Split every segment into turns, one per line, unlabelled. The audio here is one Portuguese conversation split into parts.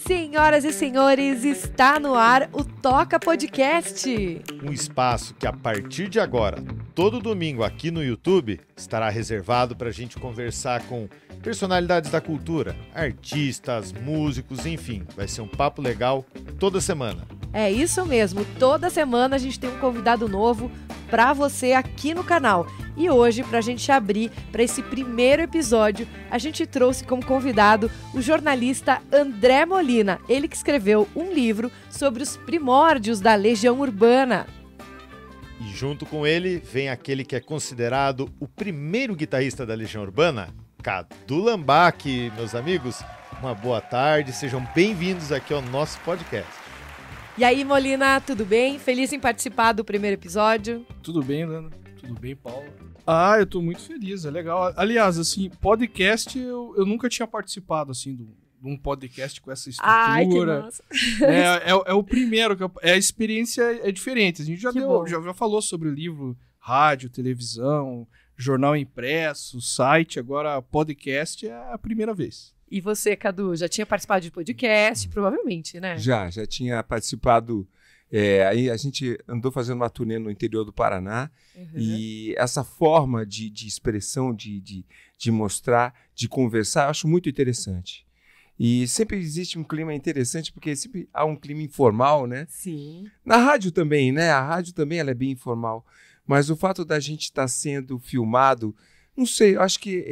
Senhoras e senhores, está no ar o Toca Podcast.
Um espaço que a partir de agora, todo domingo aqui no YouTube, estará reservado para a gente conversar com personalidades da cultura, artistas, músicos, enfim. Vai ser um papo legal toda semana.
É isso mesmo, toda semana a gente tem um convidado novo para você aqui no canal. E hoje, para a gente abrir para esse primeiro episódio, a gente trouxe como convidado o jornalista André Molina, ele que escreveu um livro sobre os primórdios da Legião Urbana.
E junto com ele vem aquele que é considerado o primeiro guitarrista da Legião Urbana, Cadu Lambac. Meus amigos, uma boa tarde, sejam bem-vindos aqui ao nosso podcast.
E aí, Molina, tudo bem? Feliz em participar do primeiro episódio?
Tudo bem, Lana? Tudo bem, Paulo? Eu tô muito feliz, é legal. Aliás, assim, podcast, eu nunca tinha participado, assim, de um podcast com essa estrutura.
Ai, que massa.
É o primeiro, a experiência é diferente. A gente já falou sobre o livro, rádio, televisão, jornal impresso, site, agora podcast é a primeira vez.
E você, Cadu, já tinha participado de podcast, provavelmente, né?
Já tinha participado. Aí a gente andou fazendo uma turnê no interior do Paraná, e essa forma de expressão, de mostrar, de conversar, eu acho muito interessante. E sempre existe um clima interessante, porque sempre há um clima informal, né?
Sim.
Na rádio também, né? A rádio também ela é bem informal. Mas o fato da gente estar sendo filmado, não sei, eu acho que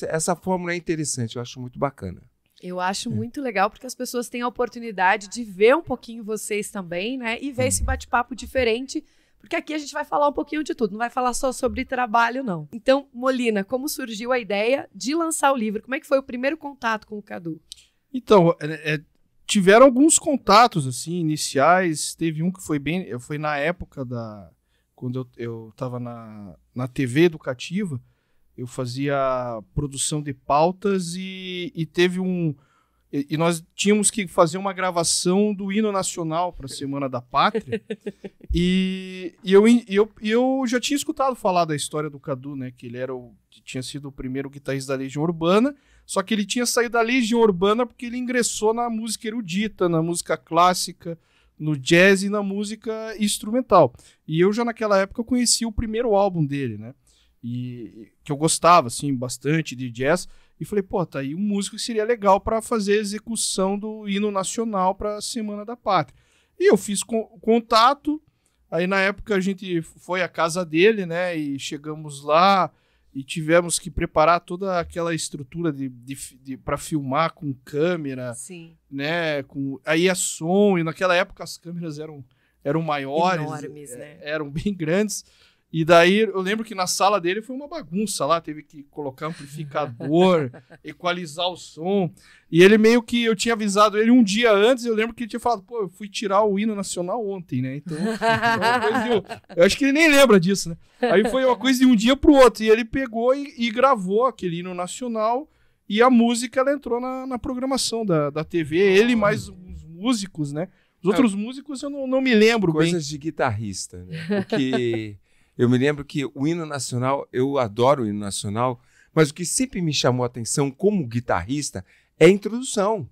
essa fórmula é interessante, eu acho muito bacana.
Eu acho muito legal, porque as pessoas têm a oportunidade de ver um pouquinho vocês também, né? E ver esse bate-papo diferente, porque aqui a gente vai falar um pouquinho de tudo, não vai falar só sobre trabalho, não. Então, Molina, como surgiu a ideia de lançar o livro? Como é que foi o primeiro contato com o Cadu?
Então, tiveram alguns contatos, assim, iniciais. Teve um que foi na época quando eu estava na TV educativa. Eu fazia produção de pautas e teve e nós tínhamos que fazer uma gravação do hino nacional para a Semana da Pátria. e eu já tinha escutado falar da história do Cadu, né? Que ele tinha sido o primeiro guitarrista da Legião Urbana, só que ele tinha saído da Legião Urbana porque ele ingressou na música erudita, na música clássica, no jazz e na música instrumental. E eu já naquela época conheci o primeiro álbum dele, né? E que eu gostava, assim, bastante de jazz, e falei, tá aí um músico que seria legal para fazer a execução do hino nacional para a Semana da Pátria. E eu fiz contato, aí na época a gente foi à casa dele, né, e chegamos lá e tivemos que preparar toda aquela estrutura para filmar com câmera.
Sim.
Né, aí a som, e naquela época as câmeras eram maiores,
enormes, né?
Eram bem grandes. E daí eu lembro que na sala dele foi uma bagunça lá, teve que colocar amplificador, equalizar o som. E ele meio que, eu tinha avisado ele um dia antes, eu lembro que ele tinha falado, eu fui tirar o hino nacional ontem, né? Então eu acho que ele nem lembra disso, né? Aí foi uma coisa de um dia pro outro, e ele pegou e gravou aquele hino nacional, e a música ela entrou na programação da TV, ele mais os músicos, né? Os outros músicos eu não me lembro bem.
Coisas de guitarrista, né? Porque... Eu me lembro que o hino nacional, eu adoro o hino nacional, mas o que sempre me chamou a atenção como guitarrista é a introdução.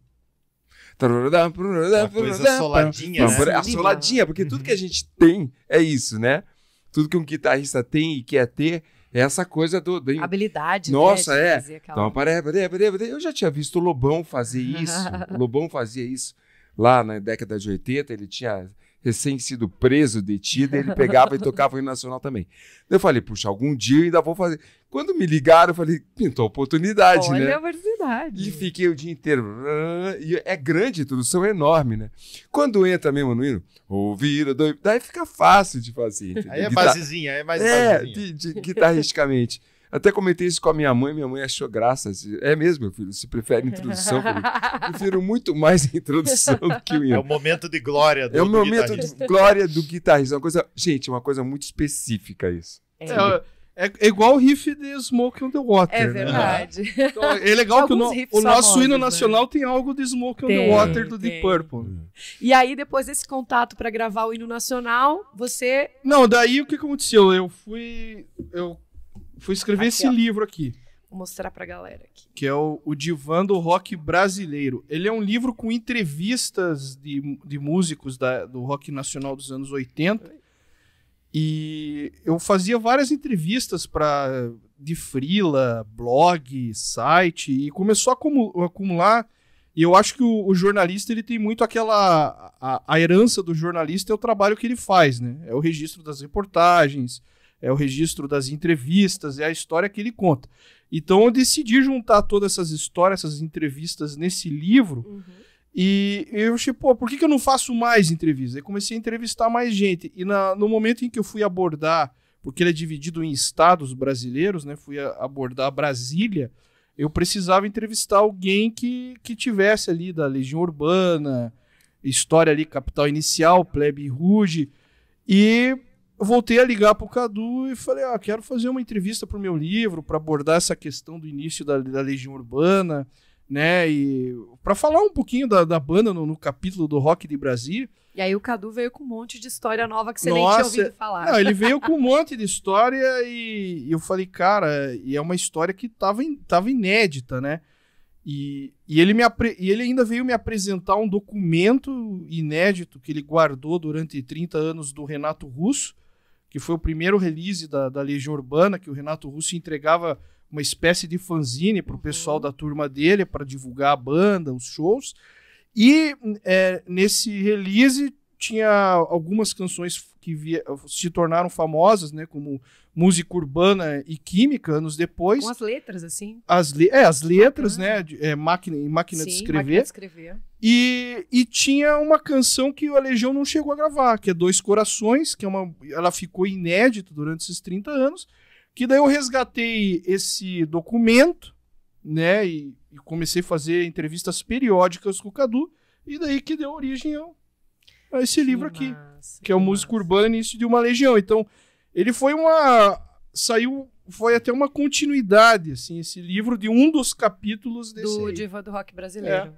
Uma coisa soladinha, né?
A soladinha, porque tudo que a gente tem é isso, né? Tudo que um guitarrista tem e quer ter é essa coisa do
habilidade.
Nossa,
né,
Então, eu já tinha visto o Lobão fazer isso. O Lobão fazia isso lá na década de 80, ele tinha recém sido preso, detido, ele pegava e tocava o hino nacional também. Eu falei, puxa, algum dia eu ainda vou fazer. Quando me ligaram, eu falei, pintou a oportunidade, né?
Olha a oportunidade.
E fiquei o dia inteiro. E é grande, a introdução é enorme, né? Quando entra mesmo no hino, ouvir, daí fica fácil de fazer. Entendeu?
Aí é basezinha, é mais basezinha.
Guitarristicamente. Até comentei isso com a minha mãe achou graça. É mesmo, meu filho, você prefere introdução? Eu prefiro muito mais a introdução do que o hino.
É o momento de glória do
É o momento
guitarrista.
de glória do guitarrista. Gente, é uma coisa muito específica isso.
É igual o riff de Smoke on the Water.
É
né?
verdade.
Então, é legal que
Alguns riffs
o nosso
famosos,
hino
né?
nacional tem algo de Smoke on the
Tem,
Water do
tem.
Deep Purple.
E aí, depois desse contato para gravar o hino nacional, você...
Não, daí o que aconteceu? Eu fui escrever
Aqui,
esse
ó.
livro aqui,
Vou mostrar pra galera aqui.
que é o Divã do Rock Brasileiro. Ele é um livro com entrevistas de músicos do rock nacional dos anos 80. E eu fazia várias entrevistas de freela, blog, site, e começou a acumular. E eu acho que o jornalista ele tem muito a herança do jornalista é o trabalho que ele faz, né? É o registro das reportagens, é o registro das entrevistas, é a história que ele conta. Então eu decidi juntar todas essas histórias, essas entrevistas nesse livro.
Uhum.
E eu achei, por que eu não faço mais entrevistas? Aí comecei a entrevistar mais gente. E no momento em que eu fui abordar, porque ele é dividido em estados brasileiros, né? Fui abordar Brasília, eu precisava entrevistar alguém que tivesse ali da Legião Urbana, história ali, Capital Inicial, Plebe Rude. E eu voltei a ligar pro Cadu e falei, quero fazer uma entrevista pro meu livro, para abordar essa questão do início da Legião Urbana, né, e para falar um pouquinho da banda no capítulo do Rock de Brasília.
E aí o Cadu veio com um monte de história nova que você nem tinha ouvido falar.
Não, ele veio com um monte de história e eu falei, cara, e é uma história que tava inédita, né? E ele ainda veio me apresentar um documento inédito que ele guardou durante 30 anos do Renato Russo, que foi o primeiro release da Legião Urbana, que o Renato Russo entregava uma espécie de fanzine para o pessoal da turma dele, para divulgar a banda, os shows. E nesse release tinha algumas canções que se tornaram famosas, né, como Música Urbana e Química, anos depois.
Com as letras, assim.
As letras, né, máquina de
Sim,
escrever.
máquina de escrever.
E tinha uma canção que a Legião não chegou a gravar, que é Dois Corações, que ela ficou inédita durante esses 30 anos, que daí eu resgatei esse documento, né, e comecei a fazer entrevistas periódicas com o Cadu, e daí que deu origem a esse livro aqui, que é o Música Urbana, Início de uma Legião. Então, ele foi até uma continuidade, assim, esse livro de um dos capítulos
do Divã do Rock Brasileiro.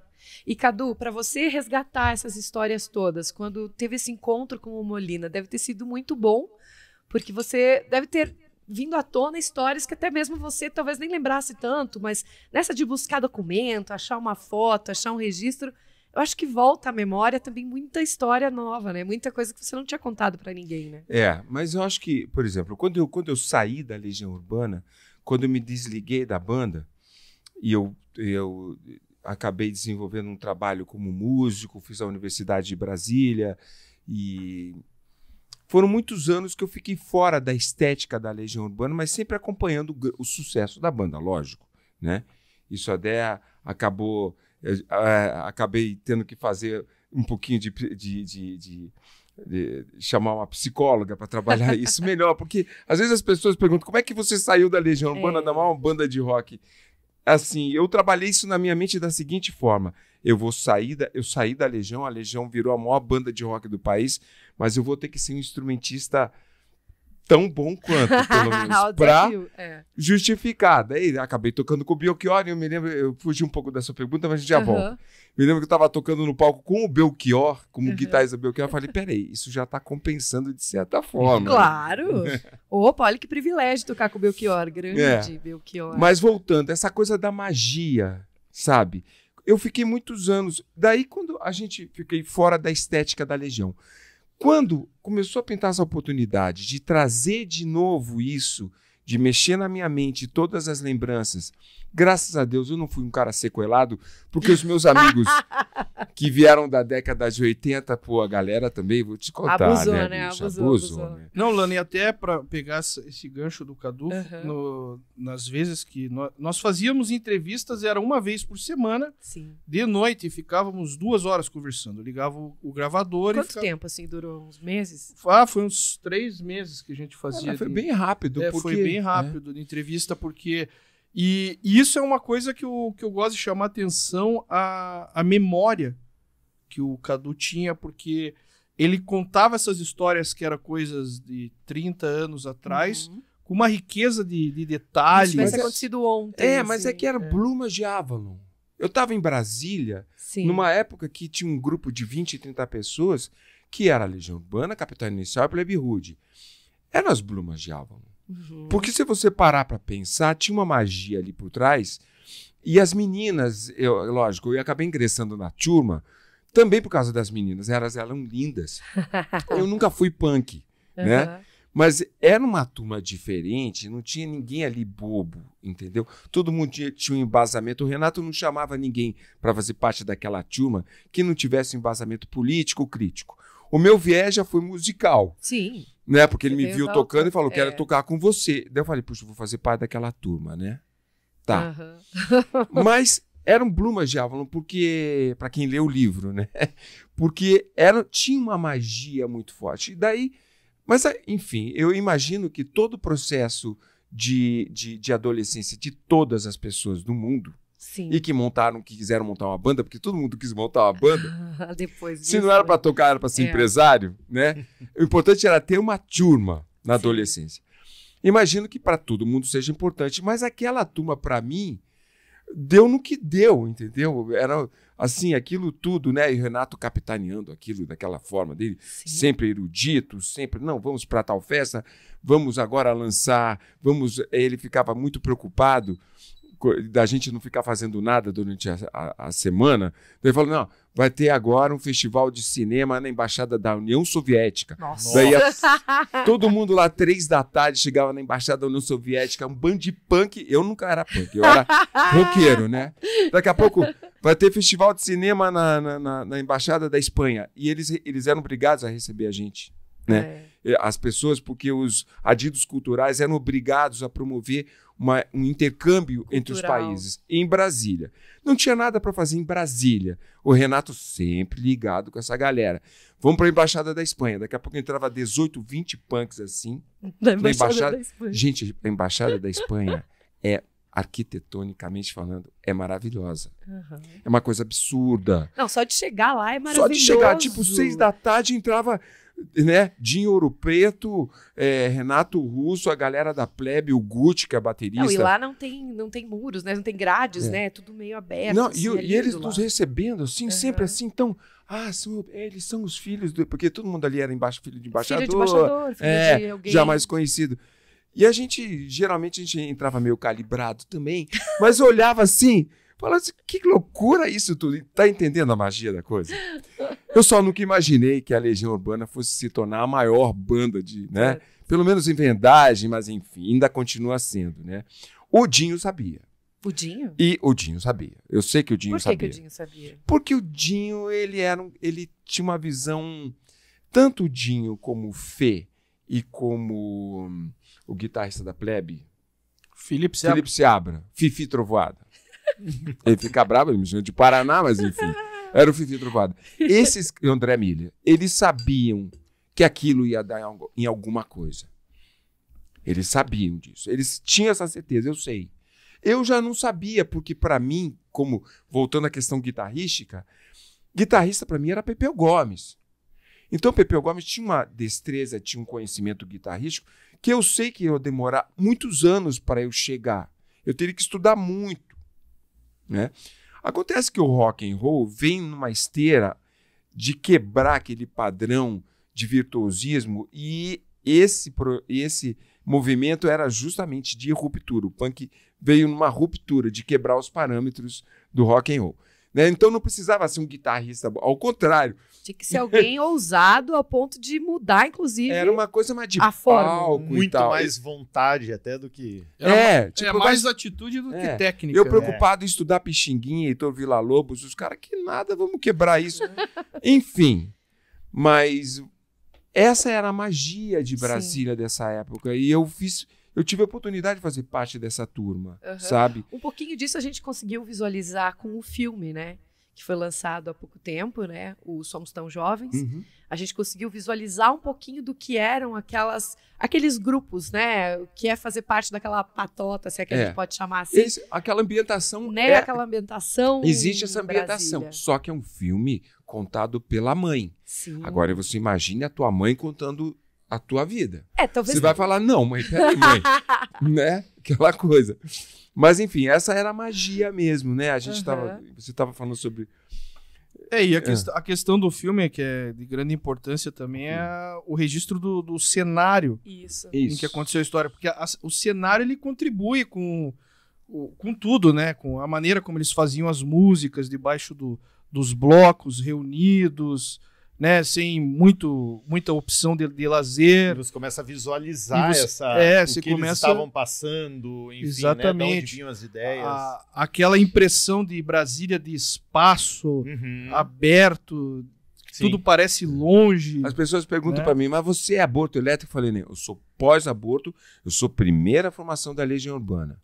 E, Cadu, para você resgatar essas histórias todas, quando teve esse encontro com o Molina, deve ter sido muito bom, porque você deve ter vindo à tona histórias que até mesmo você talvez nem lembrasse tanto, mas nessa de buscar documento, achar uma foto, achar um registro, eu acho que volta à memória também muita história nova, né? Muita coisa que você não tinha contado para ninguém, né?
Mas eu acho que, por exemplo, quando eu saí da Legião Urbana, quando eu me desliguei da banda, e eu acabei desenvolvendo um trabalho como músico, fiz a Universidade de Brasília, e foram muitos anos que eu fiquei fora da estética da Legião Urbana, mas sempre acompanhando o sucesso da banda, lógico, né? Isso até acabei tendo que fazer um pouquinho de chamar uma psicóloga para trabalhar isso melhor, porque às vezes as pessoas perguntam como é que você saiu da Legião Urbana da maior banda de rock. Assim, eu trabalhei isso na minha mente da seguinte forma: eu saí da Legião, a Legião virou a maior banda de rock do país, mas eu vou ter que ser um instrumentista tão bom quanto, pelo menos, para justificar. Daí acabei tocando com o Belchior, e eu fugi um pouco dessa pergunta, mas a gente já volta. Me lembro que eu estava tocando no palco com o Belchior, como guitarrista do Belchior, eu falei, peraí, isso já está compensando de certa forma.
Claro! Opa, olha que privilégio tocar com o Belchior, grande Belchior.
Mas voltando, essa coisa da magia, sabe? Eu fiquei muitos anos, daí quando a gente fiquei fora da estética da Legião, quando começou a pintar essa oportunidade de trazer de novo isso, de mexer na minha mente todas as lembranças Graças a Deus eu não fui um cara sequelado, porque os meus amigos que vieram da década de 80, pô, a galera também, vou te contar,
Abusou,
né,
né?
bicho?
Abusou.
Né?
Não, Lani, até para pegar esse gancho do Cadu, nas vezes que nós fazíamos entrevistas, era uma vez por semana,
Sim.
de noite, e ficávamos 2 horas conversando. Eu ligava o gravador e
Quanto tempo, assim, durou? Uns meses?
foi uns 3 meses que a gente fazia.
Foi bem rápido. Porque,
foi bem rápido de entrevista, porque... E isso é uma coisa que eu gosto de chamar atenção, a memória que o Cadu tinha, porque ele contava essas histórias que eram coisas de 30 anos atrás, com uma riqueza de detalhes.
Isso tivesse acontecido ontem.
Mas
assim,
é que era Plumas de Avalon. Eu estava em Brasília,
Sim.
numa época que tinha um grupo de 20, 30 pessoas, que era a Legião Urbana, Capital Inicial e Plebe Rude. Eram as Plumas de Avalon. Porque se você parar para pensar, tinha uma magia ali por trás. E as meninas, lógico, eu acabei ingressando na turma também por causa das meninas. Elas eram lindas. Eu nunca fui punk, né? Mas era uma turma diferente, não tinha ninguém ali bobo, entendeu? Todo mundo tinha um embasamento. O Renato não chamava ninguém para fazer parte daquela turma que não tivesse um embasamento político ou crítico. O meu viés já foi musical.
Sim.
Né? Porque ele me viu
exalta.
tocando e falou, quero tocar com você. Daí eu falei, puxa, eu vou fazer parte daquela turma, né? Tá. Mas eram Plumas de Avalon, porque, para quem lê o livro, né? Porque tinha uma magia muito forte. E daí, mas, enfim, eu imagino que todo o processo de adolescência de todas as pessoas do mundo,
Sim.
e que quiseram montar uma banda, porque todo mundo quis montar uma banda.
Depois
Se não era para tocar, era para ser empresário, né? O importante era ter uma turma na adolescência. Imagino que para todo mundo seja importante, mas aquela turma, para mim, deu no que deu, entendeu? Era assim, aquilo tudo, né? E o Renato capitaneando aquilo daquela forma dele, sempre erudito, sempre, não, vamos para tal festa, vamos agora lançar, ele ficava muito preocupado da gente não ficar fazendo nada durante a semana. Daí ele falou, não, vai ter agora um festival de cinema na Embaixada da União Soviética.
Nossa.
Daí todo mundo lá, 3 da tarde, chegava na Embaixada da União Soviética, um band de punk. Eu nunca era punk, eu era roqueiro, né? Daqui a pouco vai ter festival de cinema na Embaixada da Espanha. E eles eram obrigados a receber a gente, né? As pessoas, porque os adidos culturais eram obrigados a promover um intercâmbio entre os países. Em Brasília. Não tinha nada para fazer em Brasília. O Renato sempre ligado com essa galera. Vamos para a Embaixada da Espanha. Daqui a pouco entrava 18, 20 punks assim.
Na Embaixada da Espanha.
Gente, a Embaixada da Espanha arquitetonicamente falando, é maravilhosa. É uma coisa absurda.
Não, só de chegar lá é maravilhoso.
Só de chegar, tipo, 6 da tarde entrava... Né? Dinho Ouro Preto, Renato Russo, a galera da Plebe, o Gucci, que é baterista.
Não, e lá não tem muros, né? Não tem grades, né? É tudo meio aberto.
Não,
assim,
e eles nos recebendo, assim, sempre assim, então, eles são os filhos porque todo mundo ali era filho de embaixador.
Filho de embaixador, filho de alguém.
Já mais conhecido. E geralmente a gente entrava meio calibrado também, mas olhava assim, falava assim, que loucura isso tudo. Tá entendendo a magia da coisa? Eu só nunca imaginei que a Legião Urbana fosse se tornar a maior banda né? Pelo menos em vendagem, mas enfim, ainda continua sendo, né? O Dinho sabia.
O Dinho?
E o Dinho sabia. Eu sei que o Dinho sabia.
Por que o Dinho sabia?
Porque o Dinho, ele tinha uma visão, tanto o Dinho como o Fê e como o guitarrista da Plebe, Felipe Seabra, Fifi Trovoada. Ele fica bravo, ele me chama de Paraná, mas enfim, era o Fifi Trovoada. Esses, André Miller, eles sabiam que aquilo ia dar em alguma coisa. Eles sabiam disso. Eles tinham essa certeza, eu sei. Eu já não sabia, porque para mim, como voltando à questão guitarrística, guitarrista para mim era Pepeu Gomes. Então Pepeu Gomes tinha uma destreza, tinha um conhecimento guitarrístico que eu sei que ia demorar muitos anos para eu chegar. Eu teria que estudar muito, né? Acontece que o rock and roll vem numa esteira de quebrar aquele padrão de virtuosismo e esse movimento era justamente de ruptura. O punk veio numa ruptura de quebrar os parâmetros do rock and roll. Né? Então não precisava ser um guitarrista bom. Ao contrário.
Tinha que ser alguém ousado ao ponto de mudar, inclusive.
Era uma coisa mais de
a forma.
palco e
Muito
tal.
mais vontade até do que...
Mais atitude do que técnica.
Eu preocupado em estudar Pixinguinha, Heitor Villa-Lobos, os caras que nada, vamos quebrar isso. Enfim, mas essa era a magia de Brasília dessa época. E eu tive a oportunidade de fazer parte dessa turma, sabe?
Um pouquinho disso a gente conseguiu visualizar com o filme, né? Que foi lançado há pouco tempo, né? O Somos Tão Jovens. A gente conseguiu visualizar um pouquinho do que eram aqueles grupos, né? O que é fazer parte daquela patota, se é que a gente pode chamar assim.
Aquela ambientação.
Né? Aquela ambientação.
Existe essa ambientação.
Brasília.
Só que é um filme contado pela mãe.
Sim.
Agora você imagine a tua mãe contando a tua vida.
Talvez.
Você vai falar, não, mãe, peraí, mãe. Né? Aquela coisa. Mas, enfim, essa era a magia mesmo, né? Você estava falando sobre...
E a questão do filme, que é de grande importância também, é o registro do cenário em que aconteceu a história. Porque o cenário, ele contribui com tudo, né? Com a maneira como eles faziam as músicas debaixo dos blocos reunidos, né? Sem muita opção de lazer.
Você começa a visualizar o que eles estavam passando, enfim,
exatamente.
Né? De onde vinham as ideias.
Aquela impressão de Brasília de espaço aberto, tudo parece longe.
As pessoas perguntam para mim, mas você é aborto elétrico? Eu falei, né, eu sou pós-aborto, eu sou primeira formação da Legião Urbana.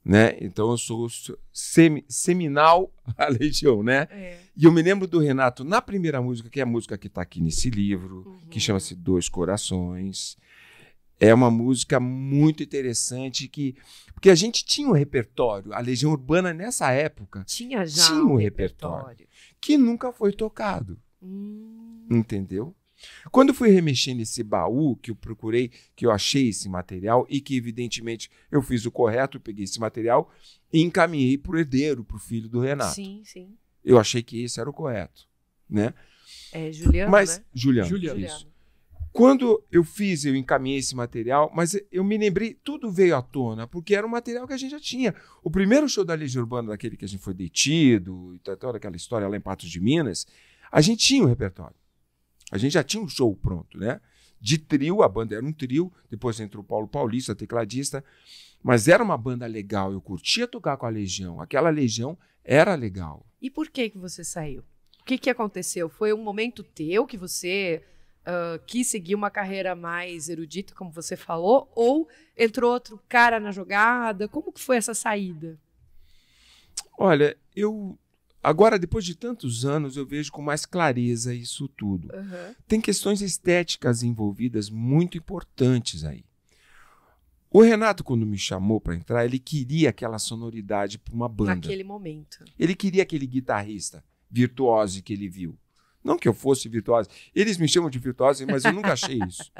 Né? Então eu sou seminal a Legião, né? E eu me lembro do Renato na primeira música, que é a música que está aqui nesse livro, que chama-se Dois Corações. É uma música muito interessante porque a gente tinha um repertório. A Legião Urbana nessa época
tinha
um repertório que nunca foi tocado. Entendeu? Quando eu fui remexer nesse baú, que eu procurei, que eu achei esse material e que, evidentemente, eu fiz o correto, eu peguei esse material e encaminhei para o herdeiro, para o filho do Renato.
Sim, sim.
Eu achei que esse era o correto, né?
Juliano,
mas,
né?
Juliano. Isso. Quando eu encaminhei esse material, mas eu me lembrei, tudo veio à tona, porque era um material que a gente já tinha. O primeiro show da Legião Urbana, daquele que a gente foi detido, e toda aquela história lá em Patos de Minas, a gente tinha um repertório. A gente já tinha um show pronto, né? De trio, a banda era um trio, depois entrou o Paulo Paulista, tecladista, mas era uma banda legal, eu curtia tocar com a Legião, aquela Legião era legal.
E por que você saiu? O que aconteceu? Foi um momento teu que você quis seguir uma carreira mais erudita, como você falou, ou entrou outro cara na jogada? Como que foi essa saída?
Olha, agora, depois de tantos anos, eu vejo com mais clareza isso tudo. Tem questões estéticas envolvidas muito importantes aí. O Renato, quando me chamou para entrar, ele queria aquela sonoridade para uma banda.
Naquele momento.
Ele queria aquele guitarrista virtuoso que ele viu. Não que eu fosse virtuoso. Eles me chamam de virtuoso, mas eu nunca achei isso.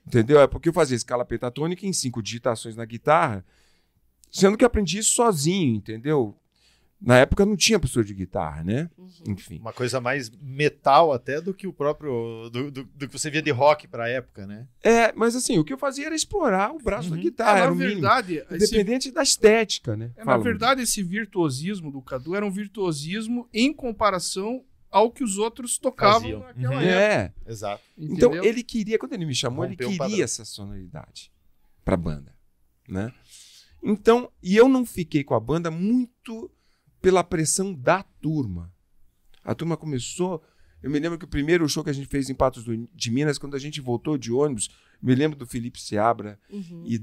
Entendeu? É porque eu fazia escala pentatônica em 5 digitações na guitarra, sendo que eu aprendi isso sozinho, entendeu? Na época não tinha professor de guitarra, né? Enfim.
Uma coisa mais metal até do que o próprio... Do que você via de rock pra época, né?
Mas assim, o que eu fazia era explorar o braço da guitarra. Era
na verdade...
Independente da estética, né?
Na verdade, esse virtuosismo do Cadu era um virtuosismo em comparação ao que os outros tocavam naquela época.
Exato.
Então,
Entendeu?
ele queria, quando ele me chamou, ele queria essa sonoridade pra banda, né? Então, e eu não fiquei com a banda muito... pela pressão da turma. A turma começou... Eu me lembro que o primeiro show que a gente fez em Patos de Minas, quando a gente voltou de ônibus, me lembro do Felipe Seabra e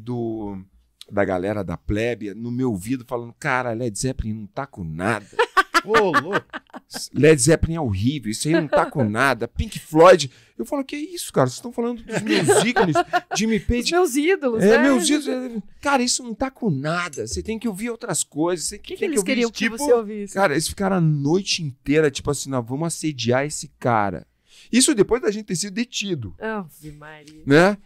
da galera da Plébia no meu ouvido falando, cara, Led Zeppelin não tá com nada.
Ô, louco!
Led Zeppelin é horrível, isso aí não tá com nada. Pink Floyd... Eu falo, que isso, cara? Vocês estão falando dos meus ícones, Jimmy Page...
Os meus ídolos, né?
Meus ídolos. Cara, isso não tá com nada. Você tem que ouvir outras coisas.
O que eles queriam que você ouvisse?
Cara, eles ficaram a noite inteira, tipo assim, nós vamos assediar esse cara. Isso depois da gente ter sido detido.
Ave Maria.
Né?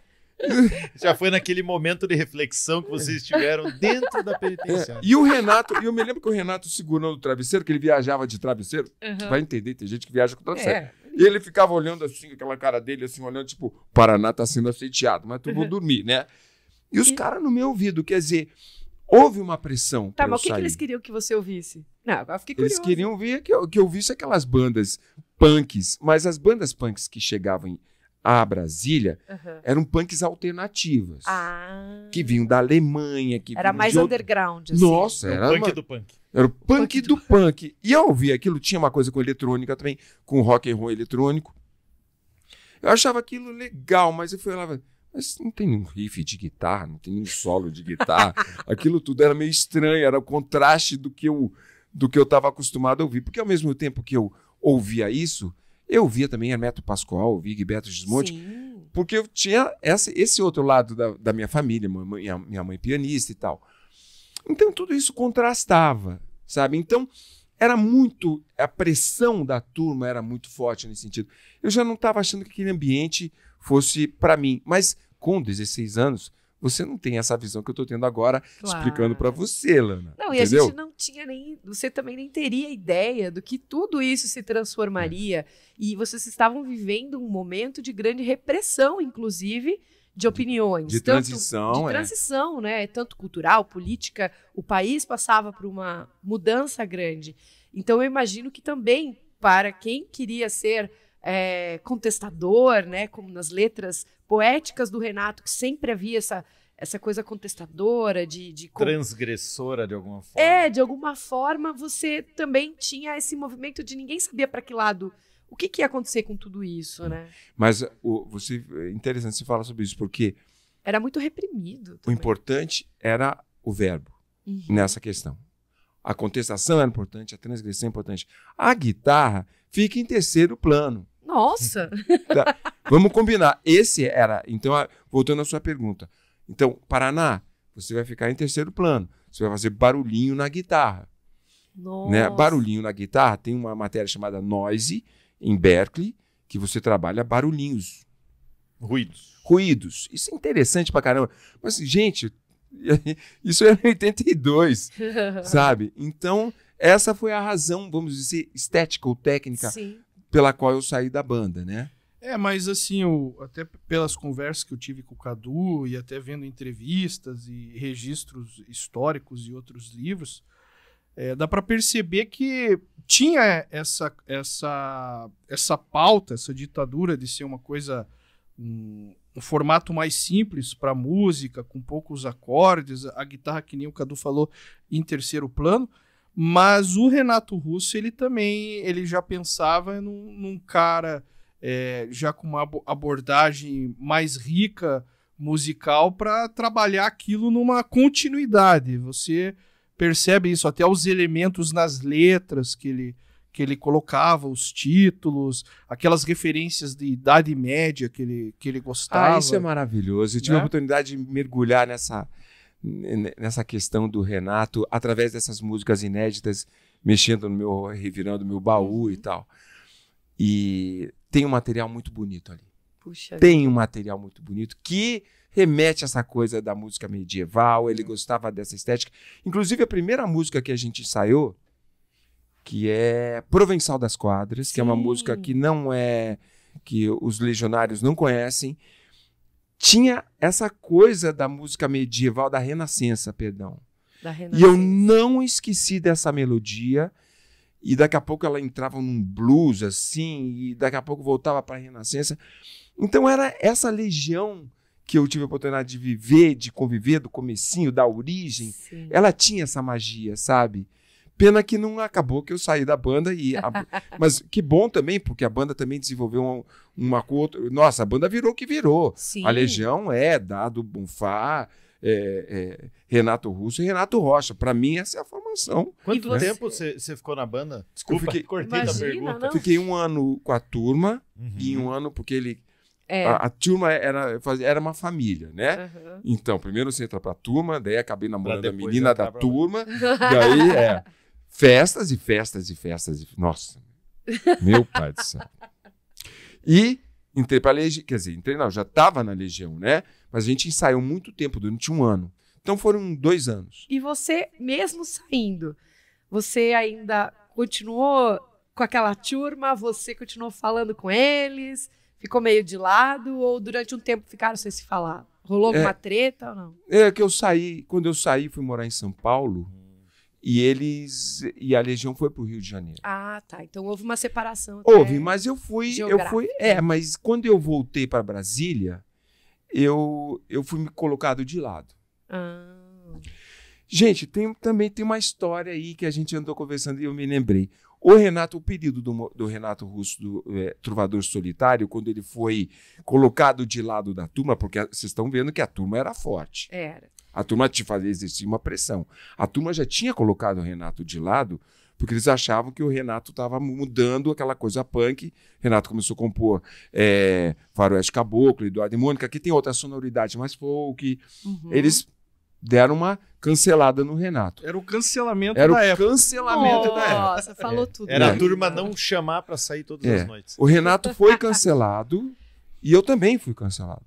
Já foi naquele momento de reflexão que vocês tiveram dentro da penitenciária.
E o Renato, eu me lembro que o Renato segurando o travesseiro, que ele viajava de travesseiro. Você vai entender, tem gente que viaja com travesseiro. E ele ficava olhando assim, aquela cara dele, assim, olhando, tipo, o Paraná tá sendo assediado, mas tu vou dormir, né? E os caras no meu ouvido, quer dizer, houve uma pressão
Tá,
para eu
mas o que
sair.
eles queriam que você ouvisse? Não, agora fiquei curioso.
Eles queriam ouvir que eu visse aquelas bandas punks, mas as bandas punks que chegavam a Brasília
Uhum.
eram punks alternativas,
Ah.
que vinham da Alemanha, que
Era
vinham
mais
de outro-
underground, assim.
Nossa,
É o
era
punk
uma-
do punk.
era o punk
Punk
do punk. E ao ouvir aquilo, tinha uma coisa com eletrônica também, com rock and roll eletrônico. Eu achava aquilo legal, mas eu fui lá, mas não tem nenhum riff de guitarra, não tem nenhum solo de guitarra. Aquilo tudo era meio estranho, era o contraste do que eu estava acostumado a ouvir. Porque ao mesmo tempo que eu ouvia isso, eu ouvia também Hermeto Pascoal, ouvia Gilberto Gismonti,
Sim.
porque eu tinha esse outro lado da minha família, minha mãe pianista e tal. Então tudo isso contrastava, sabe? Então era muito, a pressão da turma era muito forte nesse sentido. Eu já não estava achando que aquele ambiente fosse para mim, mas com 16 anos, você não tem essa visão que eu estou tendo agora,
Claro.
explicando para você, Lana.
Não, e a
entendeu?
gente não tinha nem. Você também nem teria ideia do que tudo isso se transformaria. E vocês estavam vivendo um momento de grande repressão, inclusive, de opiniões.
De transição,
De transição, né? Tanto cultural, política. O país passava por uma mudança grande. Então, eu imagino que também, para quem queria ser contestador, né? Como nas letras poéticas do Renato, que sempre havia essa coisa contestadora de
Transgressora, de alguma forma.
de alguma forma você também tinha esse movimento de ninguém sabia para que lado, o que ia acontecer com tudo isso, né?
Mas é interessante você falar sobre isso, porque
Era muito reprimido
o
também.
importante era o verbo
Uhum.
nessa questão. A contestação era importante, a transgressão é importante. A guitarra fica em terceiro plano.
Nossa!
Tá? Vamos combinar. Esse era. Então, voltando à sua pergunta. Então, Paraná, você vai ficar em terceiro plano. Você vai fazer barulhinho na guitarra.
Nossa!
Né? Barulhinho na guitarra, tem uma matéria chamada Noise, em Berkeley, que você trabalha barulhinhos,
Ruídos.
ruídos. Isso é interessante pra caramba. Mas, gente, isso é em 82, sabe? Então, essa foi a razão, vamos dizer, estética ou técnica
Sim.
pela qual eu saí da banda, né?
Mas assim, até pelas conversas que eu tive com o Cadu e até vendo entrevistas e registros históricos e outros livros, dá para perceber que tinha essa pauta, essa ditadura de ser uma coisa, um formato mais simples para música, com poucos acordes, a guitarra, que nem o Cadu falou, em terceiro plano. Mas o Renato Russo, ele já pensava num cara já com uma abordagem mais rica musical para trabalhar aquilo numa continuidade. Você percebe isso, até os elementos nas letras que ele colocava, os títulos, aquelas referências de Idade Média que ele gostava.
Isso é maravilhoso. Eu tive a oportunidade de mergulhar nessa questão do Renato através dessas músicas inéditas, revirando meu baú e tal. E tem um material muito bonito ali.
Puxa
Tem um material muito bonito que remete a essa coisa da música medieval. Ele gostava dessa estética. Inclusive, a primeira música que a gente ensaiou, que é Provençal das Quadras, que é uma música que que os legionários não conhecem, tinha essa coisa da música medieval, da Renascença, perdão.
Da
E eu
Renascença.
não esqueci dessa melodia, e daqui a pouco ela entrava num blues, assim, e daqui a pouco voltava para a Renascença. Então era essa legião que eu tive a oportunidade de viver, de conviver, do comecinho, da origem.
Sim.
Ela tinha essa magia, sabe? Pena que não acabou, que eu saí da banda. Mas que bom também, porque a banda também desenvolveu uma com outra. Nossa, a banda virou o que virou.
Sim.
A Legião Dado Bonfá, Renato Russo e Renato Rocha. Para mim, essa é a formação.
Quanto
você?
tempo você ficou na banda? Desculpa,
fiquei-
cortei na
Imagina,
pergunta.
não.
Fiquei um ano com a turma,
Uhum.
e um ano porque ele.
É.
A turma era uma família, né?
Aham.
Então, primeiro você entra pra turma, daí acabei namorando a
depois
menina
entrar
da
pra
turma, daí festas e festas e festas. Nossa, meu pai do céu. E entrei pra Legião, quer dizer, já estava na Legião, né? Mas a gente ensaiou muito tempo, durante um ano. Então foram 2 anos.
E você, mesmo saindo, você ainda continuou com aquela turma? Você continuou falando com eles? Ficou meio de lado? Ou durante um tempo ficaram sem se falar? Rolou alguma treta ou não?
É que quando eu saí, fui morar em São Paulo, e a Legião foi pro Rio de Janeiro.
Ah, tá. Então houve uma separação.
Houve, mas eu fui,
geográfica.
mas quando eu voltei para Brasília, eu fui me colocado de lado. Gente, também tem uma história aí que a gente andou conversando e eu me lembrei. O período do Renato Russo, do Trovador Solitário, quando ele foi colocado de lado da turma, porque vocês estão vendo que a turma era forte.
Era.
A turma te fazia existir uma pressão. A turma já tinha colocado o Renato de lado, porque eles achavam que o Renato estava mudando aquela coisa punk. Renato começou a compor Faroeste Caboclo, Eduardo e Mônica, que tem outra sonoridade mais folk. Eles deram uma cancelada no Renato.
Era o cancelamento da época.
Nossa, falou tudo.
Era a turma não chamar para sair todas as noites.
O Renato foi cancelado e eu também fui cancelado.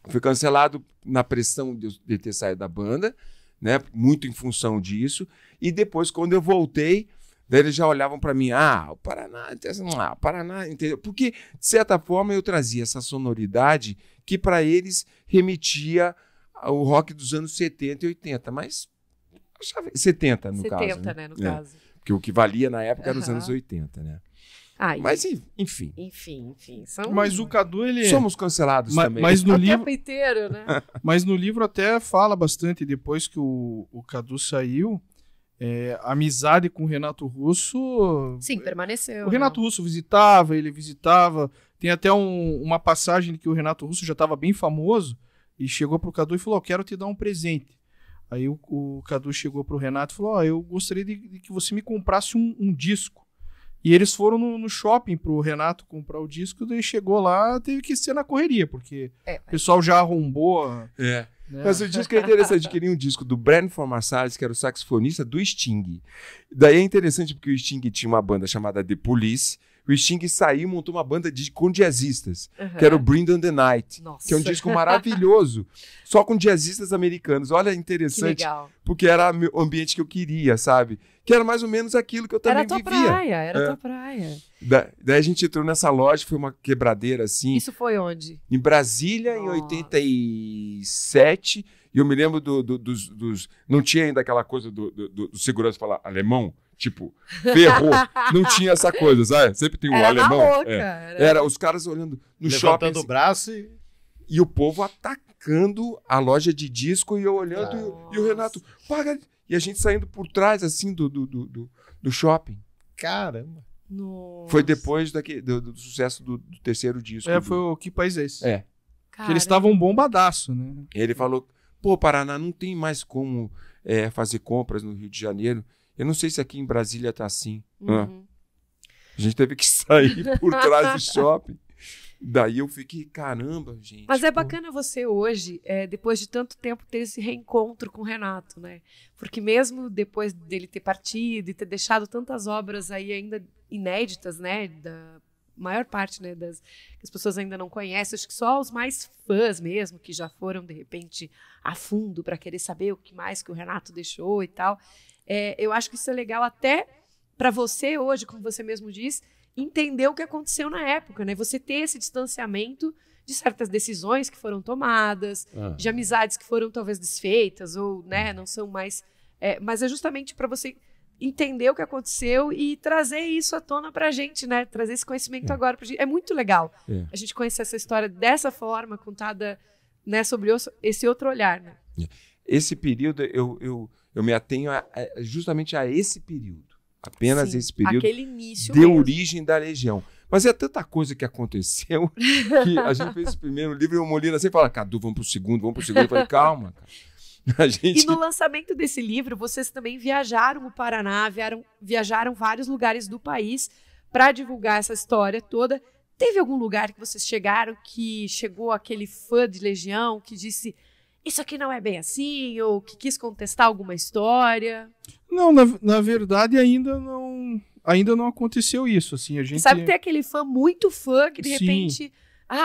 Fui cancelado na pressão de ter saído da banda, né? Muito em função disso. E depois, quando eu voltei, daí eles já olhavam para mim, o Paraná, entendeu? Porque, de certa forma, eu trazia essa sonoridade que para eles remetia ao rock dos anos 70 e 80, mas 70 no caso.
70, né, no caso.
Porque o que valia na época era os anos 80, né? Mas, enfim.
Enfim.
Mas o Cadu, ele...
Somos cancelados também.
Mas no livro...
tempo inteiro, né?
Mas no livro até fala bastante, depois que o Cadu saiu, a amizade com o Renato Russo...
Sim, permaneceu.
O Renato Russo visitava, ele visitava. Tem até uma passagem que o Renato Russo já estava bem famoso e chegou pro Cadu e falou, quero te dar um presente. Aí o Cadu chegou pro Renato e falou, eu gostaria de que você me comprasse um disco. E eles foram no shopping pro Renato comprar o disco, daí chegou lá, teve que ser na correria, porque o pessoal já arrombou.
Né? Mas o disco é interessante, adquirir um disco do Branford Marsalis, que era o saxofonista do Sting. Daí é interessante porque o Sting tinha uma banda chamada The Police, o Sting saiu e montou uma banda com jazzistas, que era o Bring on the Night, que é um disco maravilhoso, só com jazzistas americanos. Olha, interessante, porque era o ambiente que eu queria, sabe? Que era mais ou menos aquilo que eu também vivia.
Era tua praia.
Daí a gente entrou nessa loja, foi uma quebradeira assim.
Isso foi onde?
Em Brasília, em 87, e eu me lembro dos... Não tinha ainda aquela coisa do segurança falar alemão, tipo, ferrou. Não tinha essa coisa, sabe? Sempre tem um alemão. Era os caras olhando no shopping.
Levantando o braço
e o povo atacando a loja de disco e eu olhando e o Renato, paga... E a gente saindo por trás, assim, do shopping.
Caramba.
Nossa.
Foi depois do sucesso do terceiro disco.
Foi o Que País é Esse?
Caramba.
Que eles estavam bombadaço, né?
Ele falou, Paraná, não tem mais como fazer compras no Rio de Janeiro. Eu não sei se aqui em Brasília tá assim. A gente teve que sair por trás do shopping. Daí eu fiquei, caramba, gente.
Mas é bacana você hoje, depois de tanto tempo, ter esse reencontro com o Renato, né? Porque mesmo depois dele ter partido e ter deixado tantas obras aí ainda inéditas, né? Da maior parte, né? Que as pessoas ainda não conhecem. Acho que só os mais fãs mesmo, que já foram, de repente, a fundo para querer saber o que mais que o Renato deixou e tal. Eu acho que isso é legal até para você hoje, como você mesmo diz, entender o que aconteceu na época, né? Você ter esse distanciamento de certas decisões que foram tomadas, de amizades que foram talvez desfeitas ou, né, não são mais... mas é justamente para você entender o que aconteceu e trazer isso à tona pra gente, né? Trazer esse conhecimento agora pra gente. É muito legal a gente conhecer essa história dessa forma, contada, né, sobre esse outro olhar, né?
Esse período, eu me atenho justamente a esse período. Apenas esse período
aquele início
de
mesmo.
Origem da Legião. Mas é tanta coisa que aconteceu que a gente fez esse primeiro livro e o Molina sempre fala, Cadu, vamos pro segundo. Eu falei, calma, cara.
E no lançamento desse livro, vocês também viajaram o Paraná, viajaram vários lugares do país para divulgar essa história toda. Teve algum lugar que vocês chegaram que chegou aquele fã de Legião que disse... Isso aqui não é bem assim, ou que quis contestar alguma história?
Não, na verdade ainda não aconteceu isso, assim, a gente...
Sabe ter aquele fã muito fã que de repente,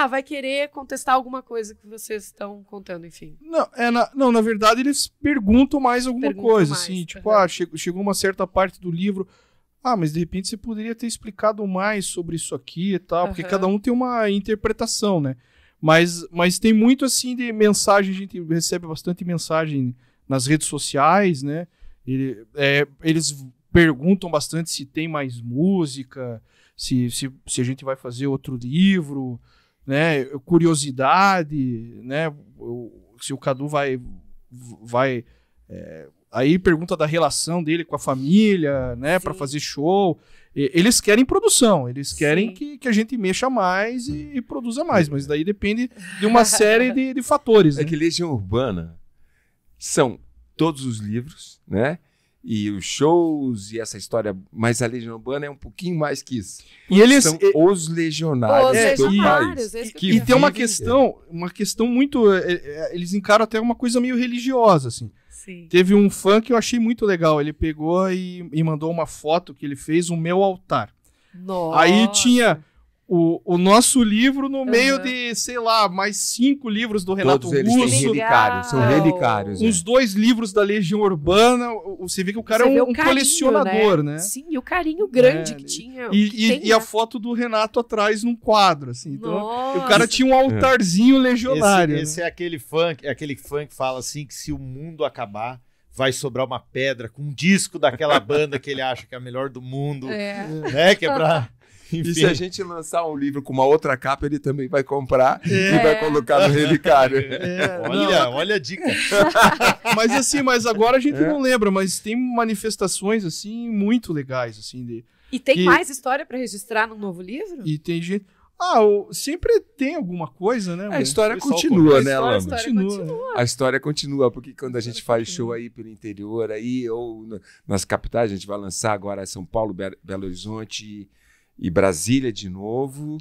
vai querer contestar alguma coisa que vocês estão contando, enfim.
Não, na verdade eles perguntam mais alguma coisa, assim, tipo, chegou uma certa parte do livro, mas de repente você poderia ter explicado mais sobre isso aqui e tal, porque cada um tem uma interpretação, né? Mas tem muito assim de mensagem, a gente recebe bastante mensagem nas redes sociais, né? Eles perguntam bastante se tem mais música, se a gente vai fazer outro livro, né? Curiosidade, né? Se o Cadu vai aí pergunta da relação dele com a família, né? Para fazer show. Eles querem produção, eles querem que a gente mexa mais e produza mais, mas daí depende de uma série de fatores.
É que Legião Urbana são todos os livros, né? E os shows e essa história, mas a Legião Urbana é um pouquinho mais que isso.
E eles
são os legionários do país.
E tem uma questão muito... eles encaram até uma coisa meio religiosa, assim.
Sim.
Teve um fã que eu achei muito legal. Ele pegou e mandou uma foto que ele fez, o meu altar.
Nossa.
Aí tinha o nosso livro no meio de, sei lá, mais 5 livros do Renato
Russo. Todos eles têm relicários, são relicários.
Uns 2 livros da Legião Urbana. Você vê que o cara é um colecionador, né?
Sim, e o carinho grande que tinha.
E a foto do Renato atrás num quadro, assim. Então, o cara tinha um altarzinho legionário.
Esse é aquele fã que fala assim que se o mundo acabar, vai sobrar uma pedra com um disco daquela banda que ele acha que é a melhor do mundo. Né? Que é pra... Enfim.
E se a gente lançar um livro com uma outra capa, ele também vai comprar e vai colocar no relicário.
Olha a dica.
Mas agora a gente não lembra, mas tem manifestações assim muito legais. Assim,
e tem mais história para registrar no novo livro?
E tem gente... sempre tem alguma coisa, né?
A história continua, né, Lama?
A
história continua, porque quando a gente faz show aí pelo interior, aí, ou nas capitais, a gente vai lançar agora São Paulo, Belo Horizonte e Brasília de novo.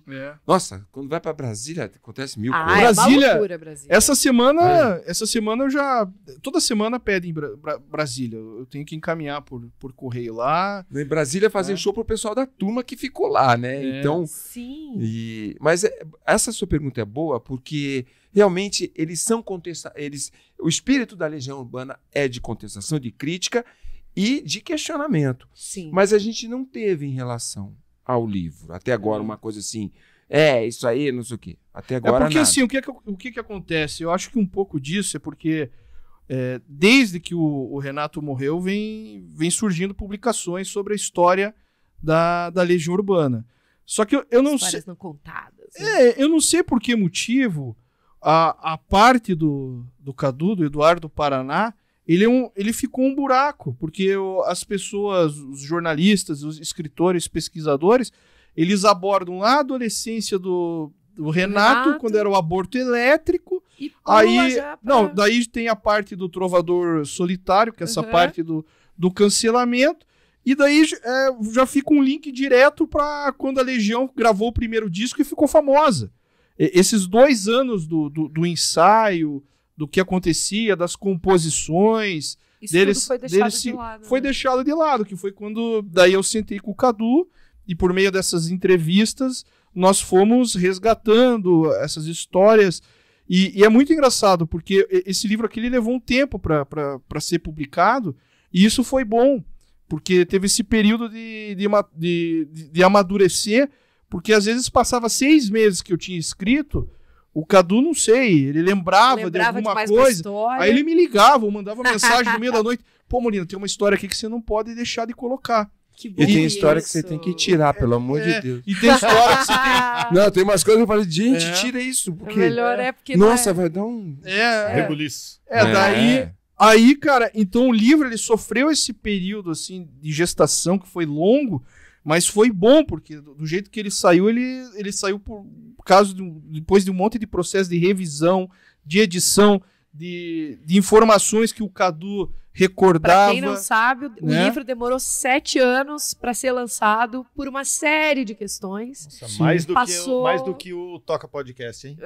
Nossa, quando vai pra Brasília, acontece mil coisas.
Brasília,
é uma loucura, Brasília.
Essa semana eu já... Toda semana pedem Brasília. Eu tenho que encaminhar por correio lá.
Em Brasília fazer show pro pessoal da turma que ficou lá, né? Então...
Sim.
Mas essa sua pergunta é boa, porque realmente eles são contestados. O espírito da Legião Urbana é de contestação, de crítica e de questionamento.
Sim.
Mas a gente não teve em relação ao livro. Até agora, uma coisa assim, isso aí, não sei o quê. Até agora,
porque,
nada.
assim, o que acontece? Eu acho que um pouco disso é porque desde que o Renato morreu, vem surgindo publicações sobre a história da Legião Urbana. Só que eu não sei...
Histórias não contadas. Né?
Eu não sei por que motivo a parte do Cadu, do Eduardo Paraná, ele ficou um buraco, porque as pessoas, os jornalistas, os escritores, pesquisadores, eles abordam lá a adolescência do Renato, quando era o aborto elétrico.
E
daí tem a parte do Trovador Solitário, que é essa parte do cancelamento, e daí já fica um link direto para quando a Legião gravou o primeiro disco e ficou famosa. Esses 2 anos do ensaio, do que acontecia, das composições...
Isso tudo foi deixado de lado.
Foi deixado de lado, que foi quando daí eu sentei com o Cadu e por meio dessas entrevistas nós fomos resgatando essas histórias e é muito engraçado, porque esse livro aqui ele levou um tempo para ser publicado e isso foi bom, porque teve esse período de amadurecer, porque às vezes passava 6 meses que eu tinha escrito. O Cadu, não sei, ele lembrava de alguma coisa, aí ele me ligava, ou mandava mensagem no meio da noite, pô, Molina, tem uma história aqui que você não pode deixar de colocar.
Que bom.
E tem história que você tem que tirar, pelo amor de Deus.
E tem história que você tem...
Não, tem umas coisas que eu falei, gente, tira isso, porque...
Melhor porque
nossa, vai dar um...
Rebuliço.
Aí, cara, então o livro, ele sofreu esse período, assim, de gestação, que foi longo, mas foi bom, porque do jeito que ele saiu saiu por causa depois de um monte de processo de revisão, de edição, de informações que o Cadu recordava.
Pra quem não sabe, o livro demorou 7 anos para ser lançado por uma série de questões.
Nossa, mais do que o Toca Podcast, hein?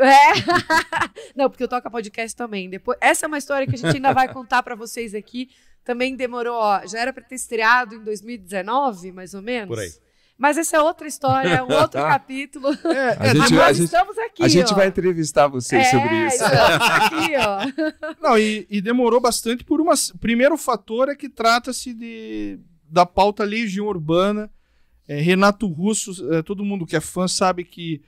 Não, porque o Toca Podcast também. Depois, essa é uma história que a gente ainda vai contar para vocês aqui. Também demorou, já era para ter estreado em 2019, mais ou menos.
Por aí.
Mas essa é outra história, um outro capítulo.
Nós
estamos aqui,
a gente vai entrevistar vocês sobre isso.
Estamos aqui, ó.
Não, e demorou bastante por uma... Primeiro fator é que trata-se da pauta Legião Urbana. Renato Russo, todo mundo que é fã sabe que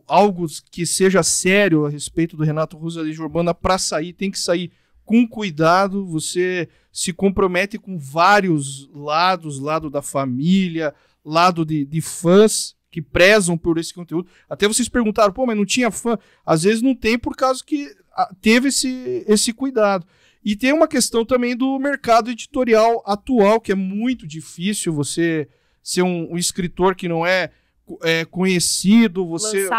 algo que seja sério a respeito do Renato Russo da Legião Urbana, para sair, tem que sair com cuidado. Você se compromete com vários lados, lado da família, lado de fãs que prezam por esse conteúdo. Até vocês perguntaram, pô, mas não tinha fã? Às vezes não tem por causa que teve esse cuidado. E tem uma questão também do mercado editorial atual, que é muito difícil você ser um escritor que não é conhecido, você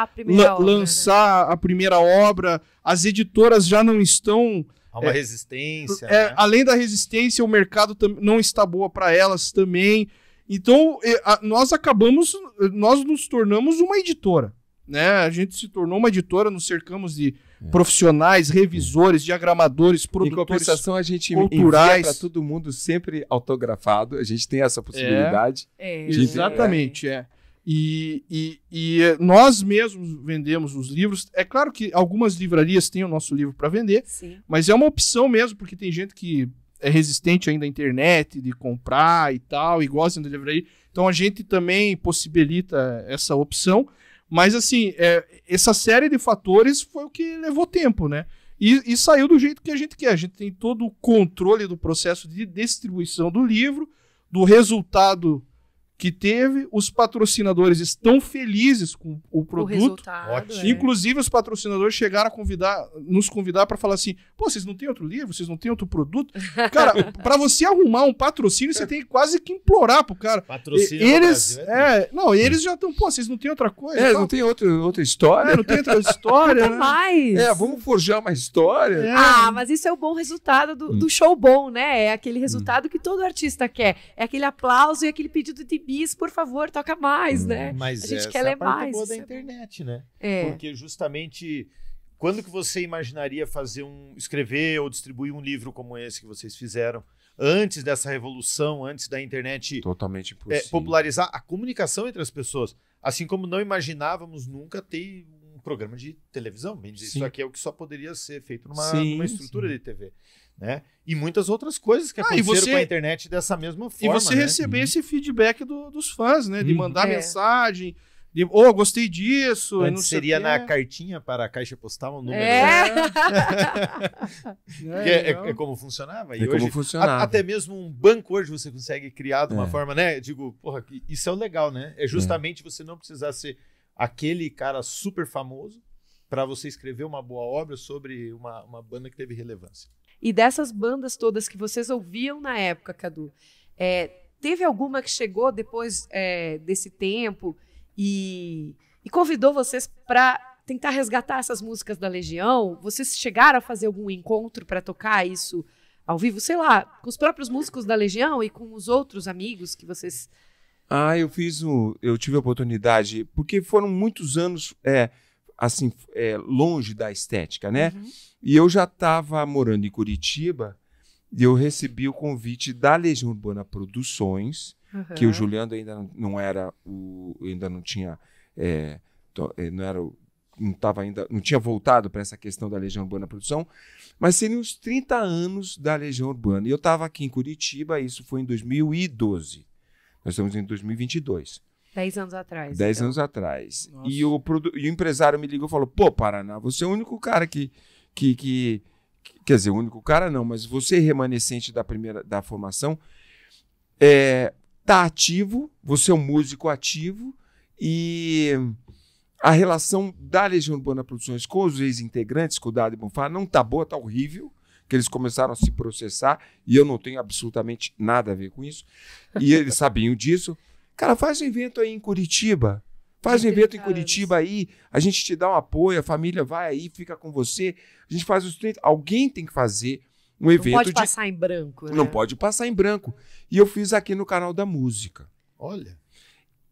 lançar a primeira obra. As editoras já não estão...
Há uma resistência. Né?
Além da resistência, o mercado não está boa para elas também. Então, nós nos tornamos uma editora, né? A gente se tornou uma editora, nos cercamos de profissionais, revisores, diagramadores, produtores culturais.
Em compensação, a gente envia para todo mundo sempre autografado. A gente tem essa possibilidade.
Exatamente, E nós mesmos vendemos os livros. É claro que algumas livrarias têm o nosso livro para vender, sim, mas é uma opção mesmo, porque tem gente que é resistente ainda à internet, de comprar e tal, e gosta de livraria. Então a gente também possibilita essa opção. Mas assim, essa série de fatores foi o que levou tempo, né? E saiu do jeito que a gente quer. A gente tem todo o controle do processo de distribuição do livro, do resultado que teve. Os patrocinadores estão felizes com o produto.
Ótimo.
Inclusive, os patrocinadores chegaram a nos convidar para falar assim, pô, vocês não têm outro livro? Vocês não têm outro produto? Cara, para você arrumar um patrocínio, você tem quase que implorar pro cara.
Patrocínio
eles, eles já estão, pô, vocês não têm outra coisa?
Não tem outra história?
Não tem outra história, né?
Mais.
Vamos forjar uma história.
Mas isso é o bom resultado do show bom, né? É aquele resultado que todo artista quer. É aquele aplauso e aquele pedido de bis, por favor, toca mais, né?
Mas
a gente
essa
quer ler mais.
Boa da internet, né? Porque justamente quando que você imaginaria escrever ou distribuir um livro como esse que vocês fizeram antes dessa revolução, antes da internet
totalmente impossível.
Popularizar a comunicação entre as pessoas, assim como não imaginávamos nunca ter um programa de televisão. Bem dizer, isso aqui é o que só poderia ser feito numa estrutura de TV. Né? E muitas outras coisas que aconteceram com a internet dessa mesma forma.
E você receber esse feedback dos fãs, né? De mandar mensagem, de gostei disso.
Antes seria na cartinha para a caixa postal, um número. É como funcionava. E hoje, até mesmo um banco hoje você consegue criar de uma forma, né? Digo, porra, isso é o legal, né? É justamente você não precisar ser aquele cara super famoso para você escrever uma boa obra sobre uma banda que teve relevância.
E dessas bandas todas que vocês ouviam na época, Cadu, teve alguma que chegou depois desse tempo e convidou vocês para tentar resgatar essas músicas da Legião? Vocês chegaram a fazer algum encontro para tocar isso ao vivo? Sei lá, com os próprios músicos da Legião e com os outros amigos que vocês...
Eu tive a oportunidade, porque foram muitos anos longe da estética, né? Uhum. E eu já estava morando em Curitiba e eu recebi o convite da Legião Urbana Produções, que o Juliano ainda não tinha, não tinha voltado para essa questão da Legião Urbana Produção, mas seriam os 30 anos da Legião Urbana. E eu estava aqui em Curitiba, isso foi em 2012. Nós estamos em 2022.
10 anos atrás.
10 anos atrás. E o empresário me ligou e falou, pô, Paraná, você é o único cara que quer dizer, o único cara não, mas você remanescente da formação, tá ativo, você é um músico ativo e a relação da Legião Urbana Produções com os ex-integrantes, com o Dado e Bonfá, não tá boa, tá horrível, que eles começaram a se processar e eu não tenho absolutamente nada a ver com isso. E eles sabiam disso. Cara, faz um evento aí em Curitiba. Faz um evento em Curitiba aí, a gente te dá um apoio, a família vai aí, fica com você. A gente faz os 30. Alguém tem que fazer um evento.
Não pode passar em branco, né?
Não pode passar em branco. E eu fiz aqui no Canal da Música.
Olha.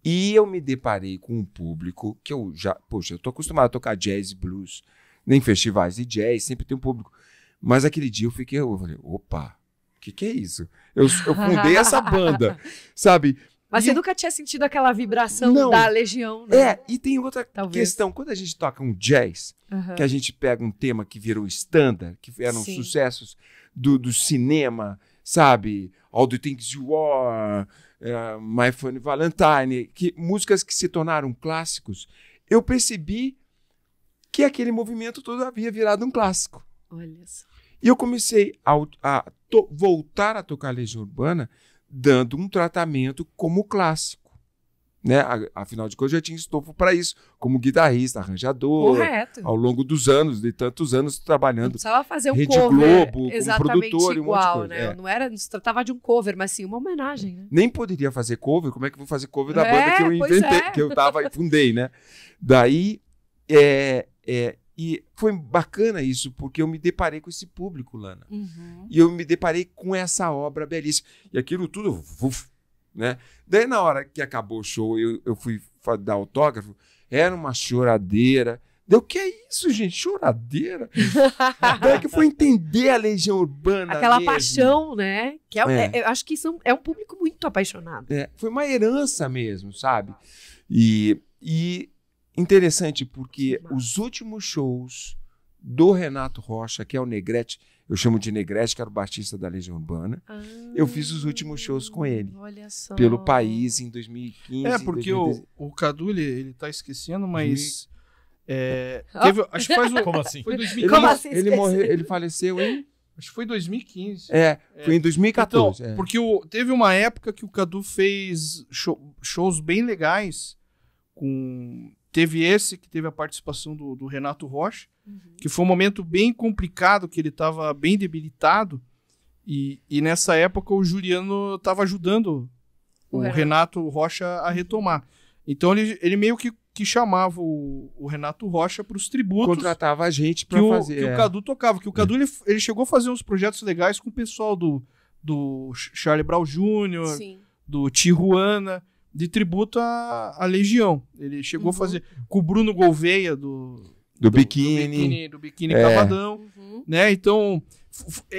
E eu me deparei com um público que eu tô acostumado a tocar jazz e blues, em festivais de jazz, sempre tem um público. Mas aquele dia eu falei, opa, o que é isso? Eu fundei essa banda, sabe?
Mas você nunca tinha sentido aquela vibração da Legião, né?
E tem outra questão. Quando a gente toca um jazz, que a gente pega um tema que virou standard, que eram sucessos do cinema, sabe? All the Things You Are, My Funny Valentine, músicas que se tornaram clássicos. eu percebi que aquele movimento todo havia virado um clássico.
Olha só.
E eu comecei a voltar a tocar Legião Urbana dando um tratamento como clássico. Né? Afinal de contas, eu já tinha estofo para isso, como guitarrista, arranjador,
Correto.
ao longo dos anos, de tantos anos trabalhando.
Não precisava fazer um
Rede
cover
Globo, como
exatamente
produtor e um monte de
igual,
coisa.
né? Não se tratava de um cover, mas sim uma homenagem, né?
Nem poderia fazer cover, como é que eu vou fazer cover da
É,
banda que eu
pois
inventei,
é.
que eu fundei, né? Daí, e foi bacana isso, porque eu me deparei com esse público, Lana.
Uhum.
E eu me deparei com essa obra belíssima. E aquilo tudo, né? Daí, na hora que acabou o show, eu fui dar autógrafo, era uma choradeira. Deu, que é isso, gente? Choradeira? Daí que eu fui entender a Legião Urbana
Aquela
mesmo.
paixão, né? Que eu acho que é um público muito apaixonado.
Foi uma herança mesmo, sabe? E interessante, porque os últimos shows do Renato Rocha, que é o Negrete, eu chamo de Negrete, que era o baixista da Legião Urbana, eu fiz os últimos shows com ele.
Olha só.
Pelo país em 2015.
Porque
2016.
o Cadu, ele tá esquecendo, mas... acho que
Como assim?
foi 2015.
Como assim?
Ele morreu, ele faleceu em...
Acho que foi 2015.
Foi em 2014.
Então, porque teve uma época que o Cadu fez shows bem legais. Teve esse que teve a participação do Renato Rocha, que foi um momento bem complicado, que ele estava bem debilitado. E nessa época o Juliano estava ajudando o Renato Rocha a retomar. Então ele meio que chamava o Renato Rocha para os tributos.
Contratava a gente para fazer.
Que o Cadu tocava. Que o Cadu ele chegou a fazer uns projetos legais com o pessoal do Charlie Brown Jr.,
Sim.
do Tijuana, de tributo à Legião. Ele chegou a fazer com o Bruno Gouveia do
Biquíni.
do Biquíni Cavadão.
Uhum.
Né? Então,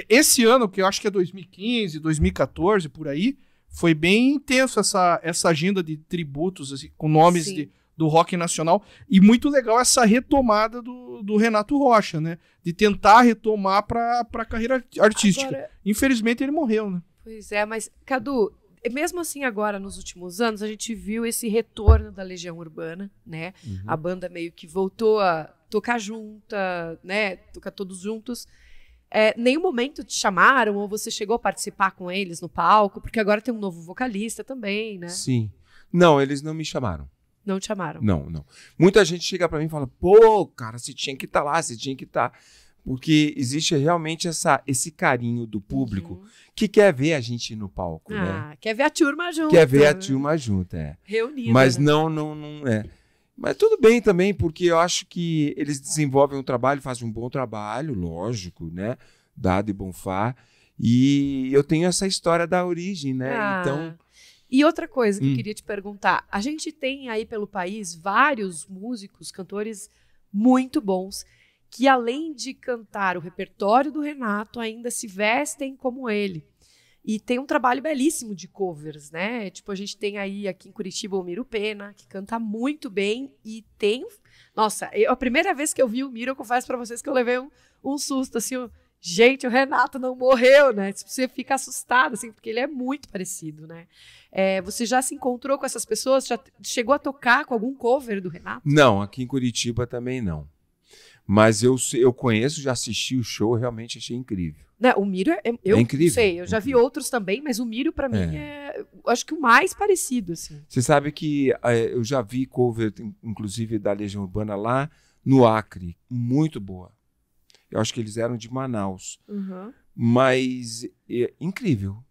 esse ano, que eu acho que é 2015, 2014, por aí, foi bem intenso essa agenda de tributos, assim, com nomes do rock nacional, e muito legal essa retomada do Renato Rocha, né? De tentar retomar para a carreira artística.
Agora,
infelizmente ele morreu, né?
Pois é, mas, Cadu, mesmo assim agora, nos últimos anos, a gente viu esse retorno da Legião Urbana, né? A banda meio que voltou a tocar junta, né? Tocar todos juntos. Nenhum momento te chamaram ou você chegou a participar com eles no palco? Porque agora tem um novo vocalista também, né?
Sim. Não, eles não me chamaram.
Não te chamaram?
Não. Muita gente chega pra mim e fala, pô, cara, você tinha que estar lá, você tinha que estar. Porque existe realmente esse carinho do público que quer ver a gente no palco, né?
Quer ver a turma junto.
Quer ver a turma junto,
Reunida.
Mas
né?
não é. Mas tudo bem também, porque eu acho que eles desenvolvem um trabalho, fazem um bom trabalho, lógico, né? Dado e Bonfá. E eu tenho essa história da origem, né? Então...
E outra coisa que eu queria te perguntar. A gente tem aí pelo país vários músicos, cantores muito bons, que além de cantar o repertório do Renato, ainda se vestem como ele. E tem um trabalho belíssimo de covers, né? Tipo, a gente tem aí aqui em Curitiba o Miro Pena, que canta muito bem e tem... Nossa, a primeira vez que eu vi o Miro, eu confesso pra vocês que eu levei um susto, assim, gente, o Renato não morreu, né? Você fica assustado, assim, porque ele é muito parecido, né? Você já se encontrou com essas pessoas? Já chegou a tocar com algum cover do Renato?
Não, aqui em Curitiba também não. Mas eu conheço, já assisti o show, realmente achei incrível.
Né, o Miro, eu
incrível.
Sei, eu já vi outros também, mas o Miro, pra mim, acho que o mais parecido, assim.
Você sabe que eu já vi cover, inclusive, da Legião Urbana lá no Acre, muito boa. Eu acho que eles eram de Manaus. Mas incrível.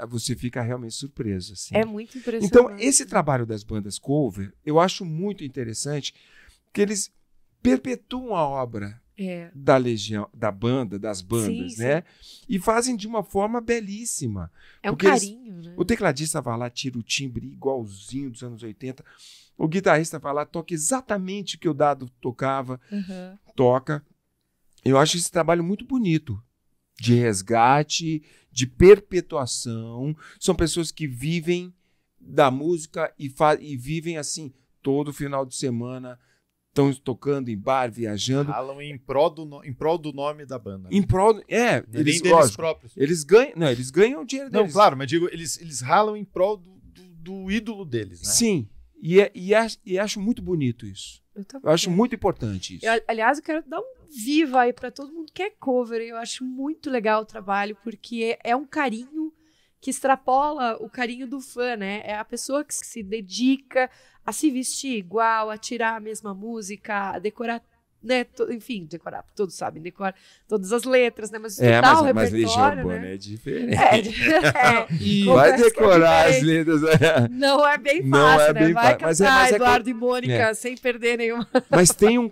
Você fica realmente surpreso. Assim.
É muito impressionante.
Então, esse trabalho das bandas cover, eu acho muito interessante, porque eles perpetuam a obra da Legião, da banda, das bandas,
sim,
né? Sim. E fazem de uma forma belíssima.
É um carinho, né?
O tecladista vai lá, tira o timbre igualzinho dos anos 80. O guitarrista vai lá, toca exatamente o que o Dado tocava, toca. Eu acho esse trabalho muito bonito, de resgate, de perpetuação. São pessoas que vivem da música e vivem assim, todo final de semana, estão tocando em bar, viajando.
Falam em prol do nome da banda.
Em prol,
eles deles próprios.
Eles ganham o dinheiro deles.
Não, claro, mas digo, eles ralam em prol do ídolo deles, né?
Sim. E acho muito bonito isso. Eu acho muito importante isso.
Aliás, eu quero dar um viva aí para todo mundo que é cover. Eu acho muito legal o trabalho, porque é um carinho que extrapola o carinho do fã, né? É a pessoa que se dedica a se vestir igual, a tirar a mesma música, a decorar, né? Enfim, decorar, todos sabem, decorar todas as letras, né? Mas estudar o repertório,
mas Legião
né?
Urbana é diferente.
Vai
decorar as letras.
Não é bem
Não
fácil,
é
né?
bem
Vai
fácil.
cantar Eduardo e Mônica sem perder nenhuma.
Mas tem um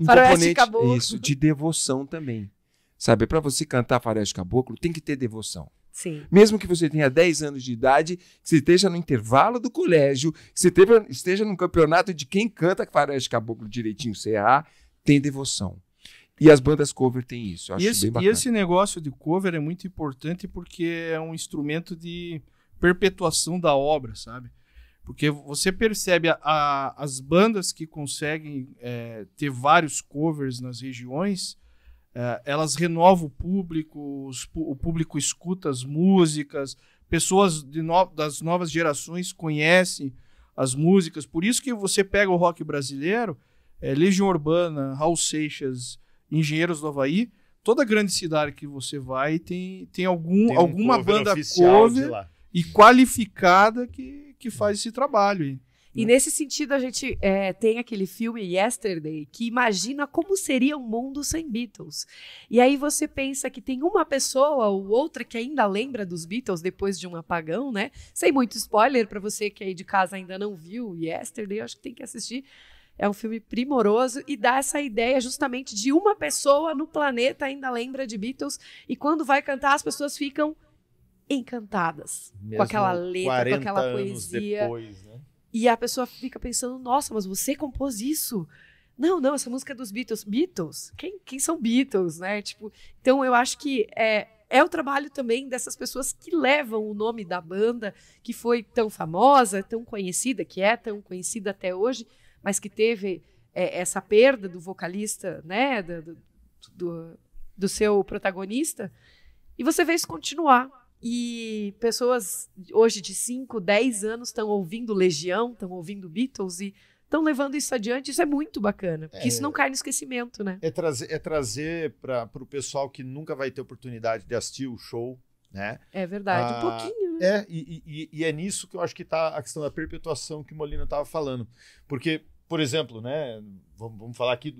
Faroeste Caboclo.
isso, de devoção também. Sabe, para você cantar Faroeste Caboclo, tem que ter devoção.
Sim.
Mesmo que você tenha 10 anos de idade, que você esteja no intervalo do colégio, que você esteja num campeonato de quem canta Faroeste Caboclo direitinho, você errar, tem devoção. E as bandas cover têm isso, eu acho bem bacana.
E esse negócio de cover é muito importante porque é um instrumento de perpetuação da obra, sabe? Porque você percebe as bandas que conseguem ter vários covers nas regiões, elas renovam o público, o público escuta as músicas, pessoas das novas gerações conhecem as músicas. Por isso que você pega o rock brasileiro, Legião Urbana, Raul Seixas, Engenheiros do Havaí, toda grande cidade que você vai tem alguma banda cover e qualificada que faz esse trabalho aí.
E nesse sentido, a gente tem aquele filme Yesterday, que imagina como seria um mundo sem Beatles. E aí você pensa que tem uma pessoa ou outra que ainda lembra dos Beatles depois de um apagão, né? Sem muito spoiler, para você que aí de casa ainda não viu Yesterday, eu acho que tem que assistir. É um filme primoroso e dá essa ideia justamente de uma pessoa no planeta ainda lembra de Beatles. E quando vai cantar, as pessoas ficam encantadas com aquela letra, com aquela poesia.
Depois, né?
E a pessoa fica pensando, nossa, mas você compôs isso? Não, essa música é dos Beatles. Beatles? Quem são Beatles, né? Tipo, então eu acho que é o trabalho também dessas pessoas que levam o nome da banda, que foi tão famosa, tão conhecida, que é tão conhecida até hoje, mas que teve essa perda do vocalista, né? Do seu protagonista. E você vê isso continuar. E pessoas hoje de 5, 10 anos estão ouvindo Legião, estão ouvindo Beatles e estão levando isso adiante. Isso é muito bacana, porque isso não cai no esquecimento, né?
É trazer para o pessoal que nunca vai ter oportunidade de assistir o show, né?
É verdade, um pouquinho, né?
E é nisso que eu acho que está a questão da perpetuação que o Molina estava falando. Porque, por exemplo, né? Vamos falar aqui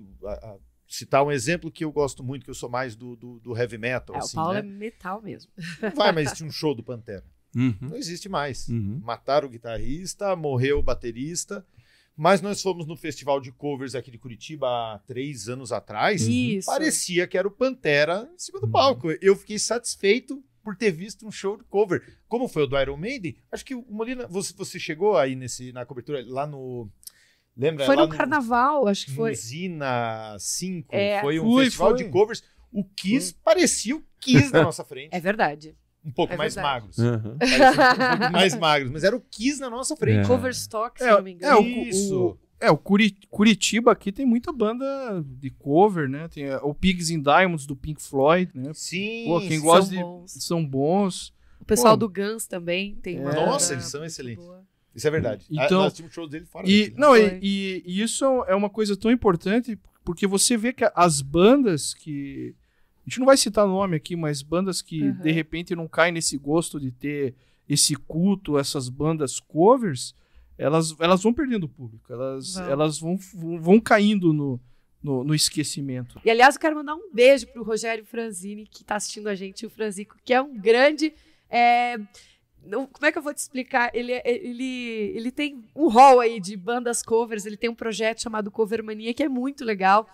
citar um exemplo que eu gosto muito, que eu sou mais do heavy metal. Assim,
o Paulo
né?
é metal mesmo.
Não vai mais existir um show do Pantera. Não existe mais. Mataram o guitarrista, morreu o baterista. Mas nós fomos no festival de covers aqui de Curitiba há 3 anos atrás.
Isso.
Parecia que era o Pantera em cima do palco. Eu fiquei satisfeito por ter visto um show de cover. Como foi o do Iron Maiden? Acho que o Molina, você chegou aí na cobertura lá no... Lembra?
Foi
lá
no Carnaval, acho que foi.
Usina 5, foi
festival
de covers. O Kiss parecia o Kiss na nossa frente.
É verdade.
Um pouco mais
verdade.
magros. Parecia um pouco mais magros, mas era o Kiss na nossa frente.
Coverstock, se não me engano.
O Curitiba aqui tem muita banda de cover, né? Tem o Pigs in Diamonds do Pink Floyd, né?
Sim,
quem gosta são bons.
O pessoal do Guns também tem uma
Nossa, eles são excelentes. Isso é verdade.
Então,
nós tínhamos shows dele fora daqui, né?
E isso é uma coisa tão importante, porque você vê que as bandas que... A gente não vai citar nome aqui, mas bandas que de repente não caem nesse gosto de ter esse culto, essas bandas covers, elas vão perdendo o público, elas vão caindo no esquecimento.
E aliás, eu quero mandar um beijo pro Rogério Franzini, que está assistindo a gente, o Franzico, que é um grande... Como é que eu vou te explicar? Ele tem um hall aí de bandas covers, ele tem um projeto chamado Covermania, que é muito legal.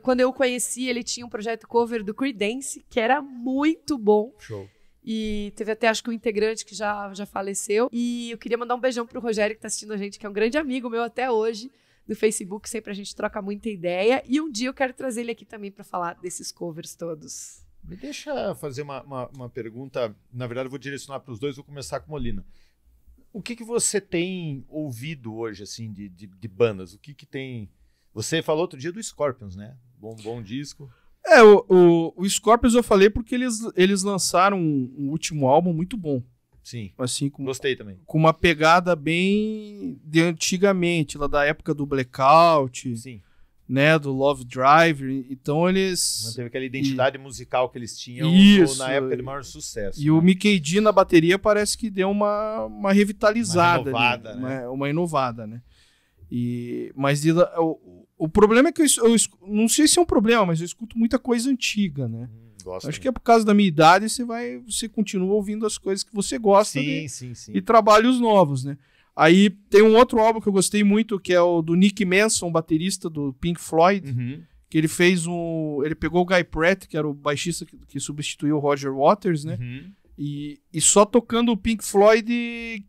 Quando eu o conheci, ele tinha um projeto cover do Creedence, que era muito bom.
Show.
E teve até, acho que um integrante que já faleceu. E eu queria mandar um beijão pro Rogério, que está assistindo a gente, que é um grande amigo meu até hoje, no Facebook, sempre a gente troca muita ideia. E um dia eu quero trazer ele aqui também para falar desses covers todos.
Me deixa fazer uma pergunta, na verdade eu vou direcionar para os dois, vou começar com Molina. O que você tem ouvido hoje, assim, de bandas? O que tem... Você falou outro dia do Scorpions, né? Bom disco.
O Scorpions eu falei porque eles lançaram um último álbum muito bom.
Sim.
Assim,
Gostei também.
com uma pegada bem de antigamente, lá da época do Blackout,
Sim.
né, do Love Driver. Então eles...
Manteve aquela identidade musical que eles tinham
Isso.
na época de maior sucesso.
E o Mikkey D na bateria parece que deu uma revitalizada.
Uma renovada,
ali,
né?
uma inovada, né? Mas o problema é que eu não sei se é um problema, mas eu escuto muita coisa antiga, né?
Gosto.
Acho que é por causa da minha idade, você continua ouvindo as coisas que você gosta
sim.
e trabalhos novos, né? Aí tem um outro álbum que eu gostei muito, que é o do Nick Manson, baterista do Pink Floyd, que ele fez ele pegou o Guy Pratt, que era o baixista que substituiu o Roger Waters, né? E só tocando o Pink Floyd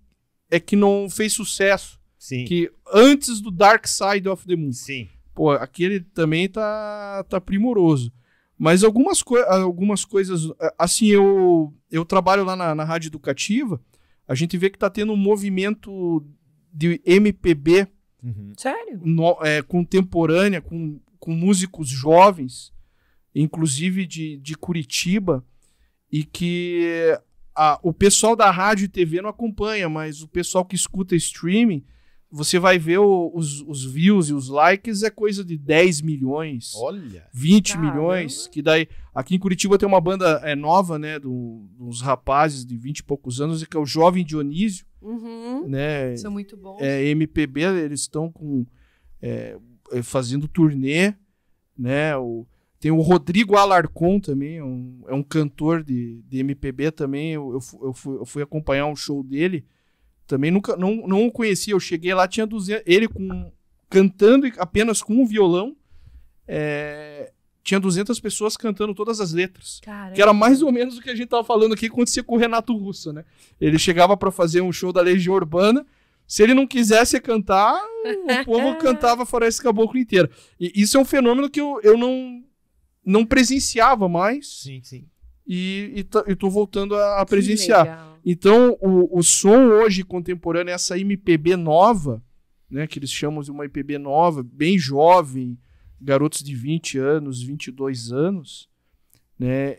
é que não fez sucesso.
Sim.
Que antes do Dark Side of the Moon.
Sim.
Pô, aquele também tá primoroso. Mas algumas coisas... Assim, eu trabalho lá na Rádio Educativa, a gente vê que tá tendo um movimento de MPB
Sério?
contemporânea, com músicos jovens, inclusive de Curitiba, e que o pessoal da rádio e TV não acompanha, mas o pessoal que escuta streaming, você vai ver os views e os likes, é coisa de 10 milhões,
Olha.
20
Caramba.
milhões, que daí... Aqui em Curitiba tem uma banda nova, né, dos rapazes de 20 e poucos anos, que é o Jovem Dionísio, né?
São muito bons.
MPB, eles estão fazendo turnê, né? Tem o Rodrigo Alarcon também, é um cantor de MPB também. Eu fui acompanhar um show dele, também não o conhecia. Eu cheguei lá, tinha 200, ele cantando apenas com um violão, tinha 200 pessoas cantando todas as letras.
Caramba.
Que era mais ou menos o que a gente tava falando aqui, acontecia com o Renato Russo, né? Ele chegava para fazer um show da Legião Urbana, se ele não quisesse cantar, o povo cantava Floresta Caboclo inteira. E isso é um fenômeno que eu não presenciava mais.
Sim.
E tô voltando a
Que
presenciar.
legal.
Então, o som hoje contemporâneo, essa MPB nova, né, que eles chamam de uma MPB nova, bem jovem, garotos de 20 anos, 22 anos, né,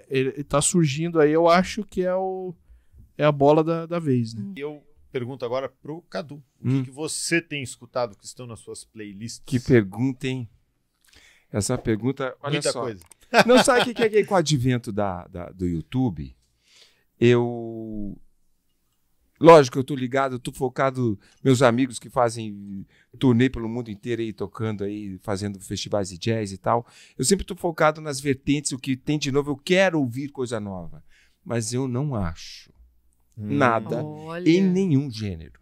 ele tá surgindo aí, eu acho que é a bola da vez, né?
Eu pergunto agora pro Cadu. O que você tem escutado que estão nas suas playlists?
Que pergunta, hein? Essa pergunta, olha
Muita
só.
coisa.
Não sabe o que é com o advento do YouTube? Lógico, eu tô ligado, eu tô focado, meus amigos que fazem turnê pelo mundo inteiro aí, tocando aí, fazendo festivais de jazz e tal. Eu sempre tô focado nas vertentes, o que tem de novo, eu quero ouvir coisa nova. Mas eu não acho nada
Olha.
em nenhum gênero.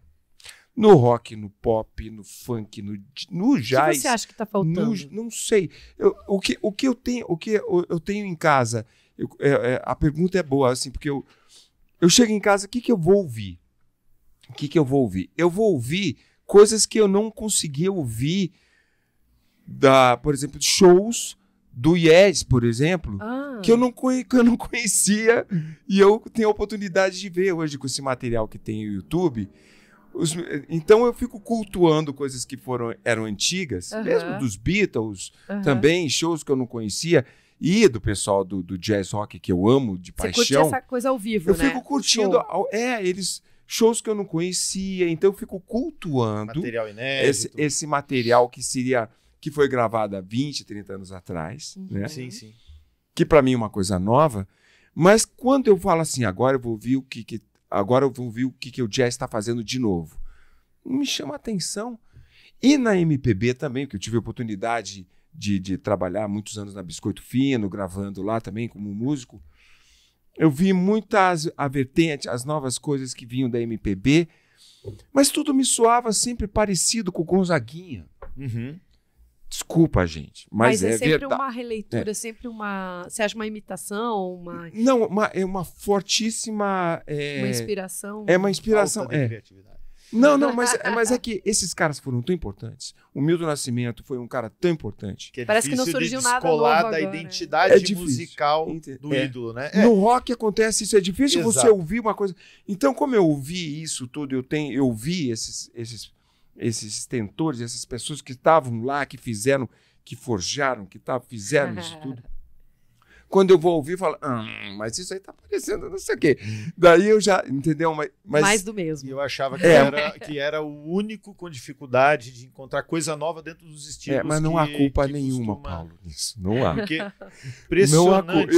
No rock, no pop, no funk, no
O que
jazz.
você acha que tá faltando?
Não sei. O que eu tenho em casa, a pergunta é boa, assim, porque eu chego em casa, o que eu vou ouvir? Eu vou ouvir coisas que eu não conseguia ouvir, por exemplo, shows do Yes, por exemplo, que eu não conhecia, e eu tenho a oportunidade de ver hoje com esse material que tem no YouTube. Então eu fico cultuando coisas que eram antigas, mesmo dos Beatles, também shows que eu não conhecia, e do pessoal do jazz rock que eu amo de paixão.
Você curte essa coisa ao vivo,
eu
né?
fico curtindo, shows que eu não conhecia, então eu fico cultuando
Material inédito.
esse material que foi gravado há 20, 30 anos atrás, né?
Sim.
Que para mim é uma coisa nova, mas quando eu falo assim, agora eu vou ouvir o que o jazz está fazendo de novo, me chama a atenção. E na MPB também, que eu tive a oportunidade de trabalhar muitos anos na Biscoito Fino, gravando lá também como músico, eu vi muitas vertentes, as novas coisas que vinham da MPB, mas tudo me soava sempre parecido com o Gonzaguinha. Desculpa, gente, mas
é sempre
verdade.
uma releitura, sempre uma... Você acha uma imitação, uma
Não, é uma fortíssima...
uma inspiração?
É uma inspiração.
Falta de criatividade.
Não, mas é que esses caras foram tão importantes. O Milton Nascimento foi um cara tão importante.
Que é
Parece que não
difícil de
surgiu nada
descolar
novo
da
agora,
identidade
É difícil.
musical do ídolo, né?
No rock acontece isso, é difícil
Exato.
você ouvir uma coisa. Então, como eu ouvi isso tudo, eu vi esses tentores, essas pessoas que estavam lá, que fizeram, que forjaram, fizeram isso tudo. Quando eu vou ouvir, eu falo, mas isso aí tá parecendo não sei o quê. Daí eu já, entendeu? Mas
Mais do mesmo.
E eu achava que era o único com dificuldade de encontrar coisa nova dentro dos estilos.
Mas não há culpa
que
nenhuma,
costuma...
Paulo, nisso. Não há.
Porque
Não há
impressionante.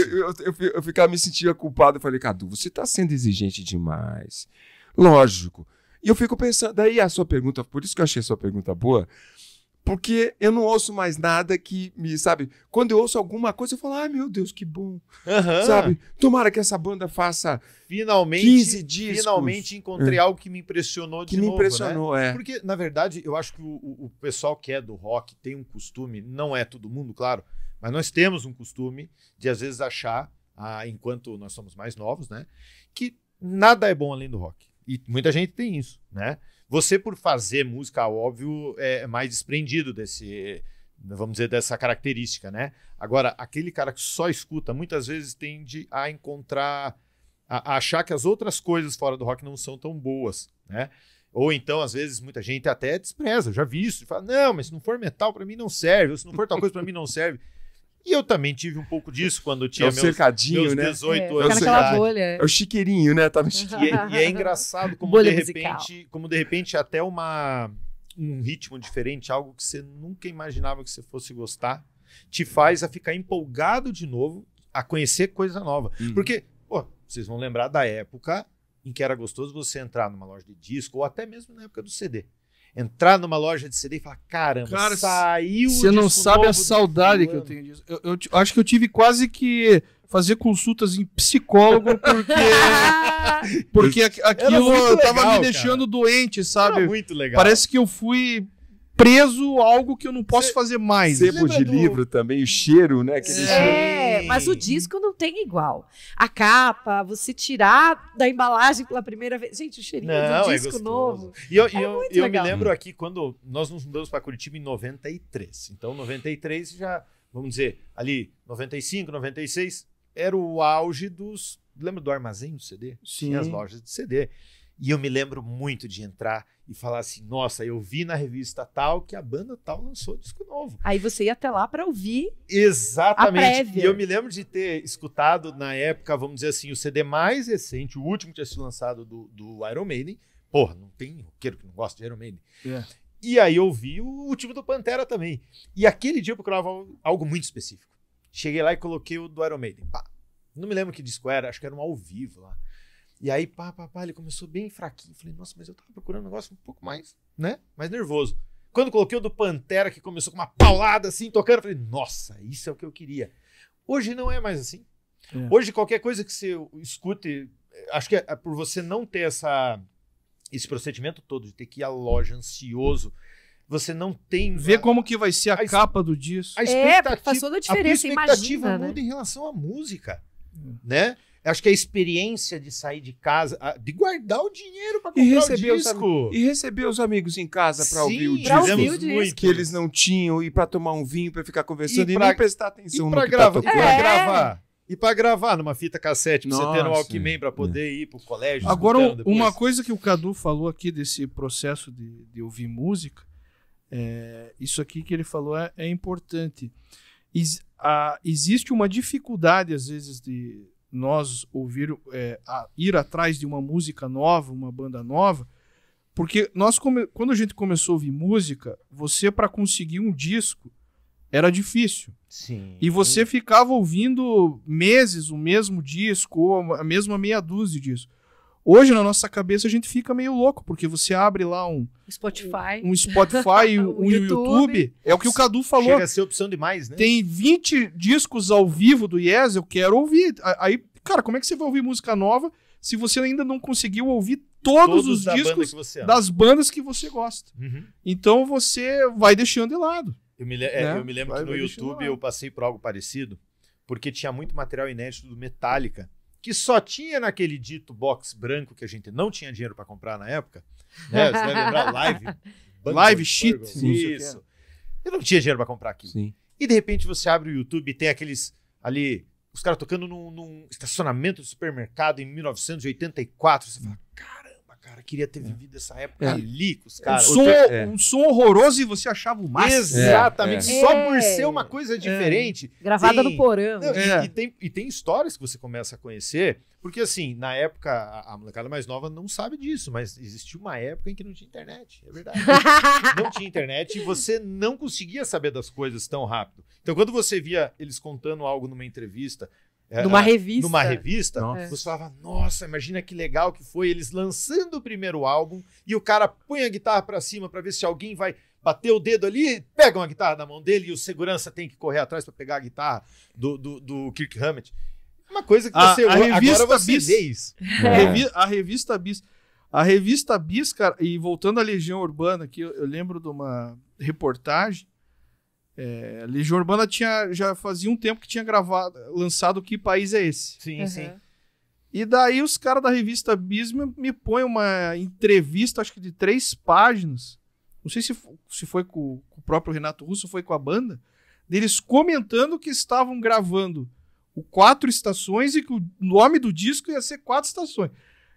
eu ficava me sentia culpado. Eu falei, Cadu, você tá sendo exigente demais. Lógico. E eu fico pensando, daí a sua pergunta, por isso que eu achei a sua pergunta boa, porque eu não ouço mais nada que me, sabe? Quando eu ouço alguma coisa, eu falo, ai meu Deus, que bom. Sabe? Tomara que essa banda faça
Finalmente,
15 discos.
Finalmente encontrei algo que me impressionou de novo, né?
É.
Porque, na verdade, eu acho que o pessoal que é do rock tem um costume, não é todo mundo, claro, mas nós temos um costume de, às vezes, achar, enquanto nós somos mais novos, né, que nada é bom além do rock. E muita gente tem isso, né? Você, por fazer música, óbvio, é mais desprendido vamos dizer, dessa característica, né? Agora, aquele cara que só escuta, muitas vezes tende a encontrar, a achar que as outras coisas fora do rock não são tão boas, né? Ou então, às vezes, muita gente até despreza, eu já vi isso, e fala, não, mas se não for metal, pra mim não serve, ou se não for tal coisa, pra mim não serve. E eu também tive um pouco disso quando eu tinha meus 18 anos.
Naquela bolha.
É o chiqueirinho, né? Tá no chiqueirinho.
E é engraçado como de repente até um ritmo diferente, algo que você nunca imaginava que você fosse gostar, te faz a ficar empolgado de novo, a conhecer coisa nova. Porque, vocês vão lembrar da época em que era gostoso você entrar numa loja de disco, ou até mesmo na época do CD. Entrar numa loja de CD e falar, caramba,
cara,
saiu o
Você não
disco
sabe a
novo
saudade que eu tenho disso. Eu acho que eu tive quase que fazer consultas em psicólogo porque aquilo tava me deixando doente, sabe?
Era muito legal.
Parece que eu fui preso a algo que eu não posso fazer mais.
Sebo de livro também, o cheiro, né?
Mas o disco não tem igual. A capa, você tirar da embalagem pela primeira vez. Gente, o cheirinho do disco novo.
E eu me lembro aqui, quando nós nos mudamos para Curitiba em 93. Então, 93 já, vamos dizer, ali, 95, 96, era o auge dos... Lembra do armazém do CD?
Sim.
Tinha as lojas de CD. E eu me lembro muito de entrar e falar assim, nossa, eu vi na revista tal que a banda tal lançou disco novo.
Aí você ia até lá para ouvir.
Exatamente.
A prévia.
E eu me lembro de ter escutado na época, vamos dizer assim, o CD mais recente, o último que tinha sido lançado do Iron Maiden. Porra, não tem roqueiro que não gosta de Iron Maiden. E aí eu vi o último do Pantera também. E aquele dia eu procurava algo muito específico. Cheguei lá e coloquei o do Iron Maiden. Pá. Não me lembro que disco era, acho que era um ao vivo lá. E aí, ele começou bem fraquinho. Falei, nossa, mas eu tava procurando um negócio um pouco mais, né? Mais nervoso. Quando coloquei o do Pantera, que começou com uma paulada assim, tocando, eu falei, nossa, isso é o que eu queria. Hoje não é mais assim. Hoje, qualquer coisa que você escute, acho que é por você não ter esse procedimento todo, de ter que ir à loja ansioso, você não tem...
Ver como que vai ser a capa do disco.
Faz toda a diferença,
a expectativa
imagina,
muda
né?
em relação à música, né? Acho que a experiência de sair de casa, de guardar o dinheiro para comprar o disco.
E receber os amigos em casa para ouvir o disco.
Fizemos muito.
Que eles não tinham, e para tomar um vinho, para ficar conversando e nem prestar atenção
e
no que
gravar,
tá tocando.
gravar. E para gravar numa fita cassete, pra você ter no
Nossa,
Walkman para poder ir pro colégio.
Agora,
escutando depois.
uma coisa que o Cadu falou aqui desse processo de ouvir música, isso aqui que ele falou é importante. Existe uma dificuldade, às vezes, de nós ir atrás de uma música nova, uma banda nova, porque quando a gente começou a ouvir música, você, para conseguir um disco, era difícil.
Sim.
E você ficava ouvindo meses o mesmo disco, ou a mesma meia dúzia de discos. Hoje, na nossa cabeça, a gente fica meio louco, porque você abre lá um Spotify um YouTube. É o que o Cadu falou.
Chega a ser opção demais, né?
Tem 20 discos ao vivo do Yes, eu quero ouvir. Aí, cara, como é que você vai ouvir música nova se você ainda não conseguiu ouvir todos os discos das bandas que você gosta?
Uhum.
Então você vai deixando de lado.
Eu me lembro que no YouTube eu passei por algo parecido, porque tinha muito material inédito do Metallica, que só tinha naquele dito box branco que a gente não tinha dinheiro para comprar na época. Né? Você vai lembrar? Live
Shit.
Isso. Eu não tinha dinheiro para comprar aquilo.
Sim.
E de repente você abre o YouTube e tem aqueles ali, os caras tocando num estacionamento de supermercado em 1984. Você fala, caramba, cara, queria ter vivido essa época ali com os caras.
Um som horroroso e você achava o máximo.
Exatamente. Só por ser uma coisa diferente.
Gravada no porão.
Não, e tem histórias que você começa a conhecer, porque assim, na época, a molecada mais nova não sabe disso, mas existiu uma época em que não tinha internet, é verdade. Não tinha internet e você não conseguia saber das coisas tão rápido. Então, quando você via eles contando algo numa entrevista,
numa revista,
você falava, nossa, imagina que legal que foi eles lançando o primeiro álbum e o cara põe a guitarra pra cima pra ver se alguém vai bater o dedo ali, pega uma guitarra na mão dele e o segurança tem que correr atrás pra pegar a guitarra do Kirk Hammett. Uma coisa que você agora você vê isso.
A revista Bis. A revista Bis, cara, e voltando à Legião Urbana, aqui eu lembro de uma reportagem. A Legião Urbana já fazia um tempo que tinha lançado Que País é Esse?
Sim, sim.
E daí os caras da revista Bis me põem uma entrevista, acho que de 3 páginas. Não sei se foi com o próprio Renato Russo ou foi com a banda. Deles comentando que estavam gravando 4 estações e que o nome do disco ia ser 4 estações.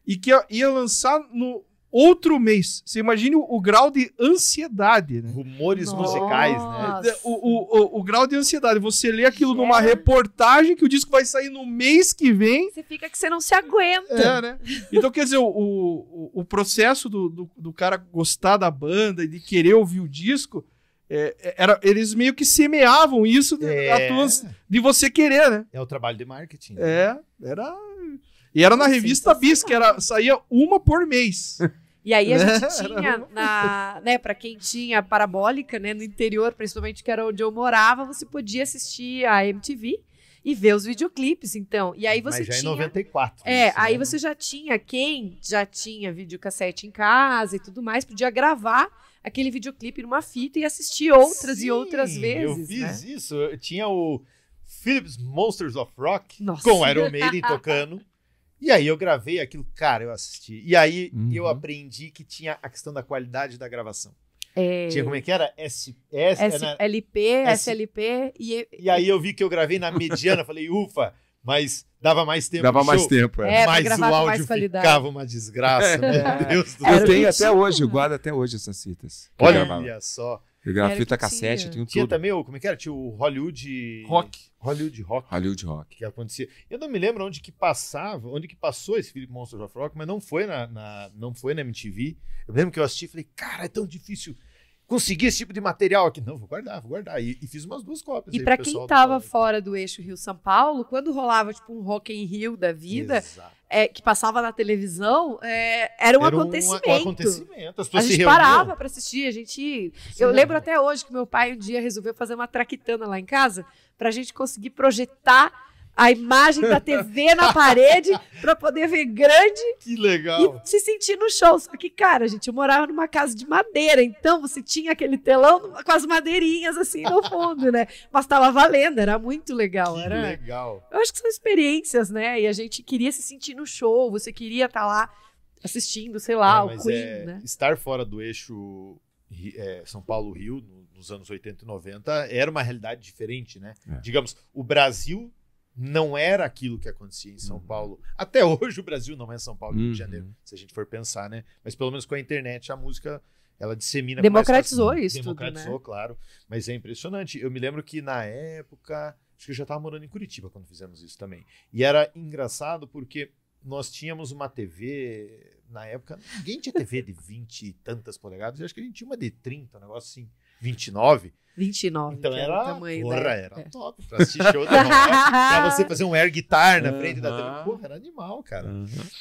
E que ia lançar no outro mês. Você imagina o grau de ansiedade, né?
Rumores musicais, né?
O grau de ansiedade. Você lê aquilo numa reportagem que o disco vai sair no mês que vem.
Você fica que você não se aguenta.
Né? Então, quer dizer, o processo do cara gostar da banda e de querer ouvir o disco, eles meio que semeavam isso de você querer, né?
É o trabalho de marketing.
E era na revista Bis, que saía uma por mês.
E aí a gente tinha, pra quem tinha parabólica, né, no interior, principalmente que era onde eu morava, você podia assistir a MTV e ver os videoclipes, então. E aí você
Mas já
tinha...
em 94.
Aí você já tinha, quem já tinha videocassete em casa e tudo mais, podia gravar aquele videoclipe numa fita e assistir outras e outras vezes.
Eu fiz isso. Eu tinha o Philips Monsters of Rock
Nossa.
com Iron Maiden tocando. E aí eu gravei aquilo, cara, eu assisti. E aí eu aprendi que tinha a questão da qualidade da gravação. Tinha como é que era?
SLP
e aí eu vi que eu gravei na mediana, falei, ufa, mas dava mais tempo.
Dava mais tempo,
mas o áudio ficava uma desgraça, meu Deus do céu.
Eu tenho até hoje, eu guardo até hoje essas fitas.
Olha só.
Eu gravo fita cassete, eu tenho
Tinha
tudo.
também, como é que era? Tinha o Hollywood
Rock.
Que acontecia. Eu não me lembro onde que passou esse Philips Monsters of Rock, mas não foi não foi na MTV. Eu lembro que eu assisti e falei, cara, é tão difícil conseguir esse tipo de material aqui. Não, vou guardar. E fiz umas 2 cópias.
E pra quem tava fora do eixo Rio-São Paulo, quando rolava tipo um Rock in Rio da vida, que passava na televisão, era um acontecimento.
Um acontecimento. As pessoas
a gente parava pra assistir, eu lembro até hoje que meu pai um dia resolveu fazer uma traquitana lá em casa pra gente conseguir projetar a imagem da TV na parede pra poder ver grande.
Que legal.
E se sentir no show. Só que, cara, eu morava numa casa de madeira, então você tinha aquele telão com as madeirinhas assim no fundo, né? Mas tava valendo, era muito legal.
Que legal.
Eu acho que são experiências, né? E a gente queria se sentir no show, você queria estar lá assistindo, sei lá, o Queen, né?
Estar fora do eixo São Paulo-Rio, nos anos 80 e 90, era uma realidade diferente, né? Digamos, o Brasil não era aquilo que acontecia em São Paulo. Até hoje o Brasil não é São Paulo e Rio de Janeiro, se a gente for pensar, né? Mas pelo menos com a internet a música, ela dissemina.
Democratizou isso
Democratizou,
tudo, né?
Claro. Mas é impressionante. Eu me lembro que na época, acho que eu já estava morando em Curitiba quando fizemos isso também. E era engraçado porque nós tínhamos uma TV, na época, ninguém tinha TV de 20 e tantas polegadas, eu acho que a gente tinha uma de 30, um negócio assim, 29.
29,
então
era o tamanho
era top pra assistir show da rock, pra você fazer um air guitar na frente da TV. Porra, era animal, cara.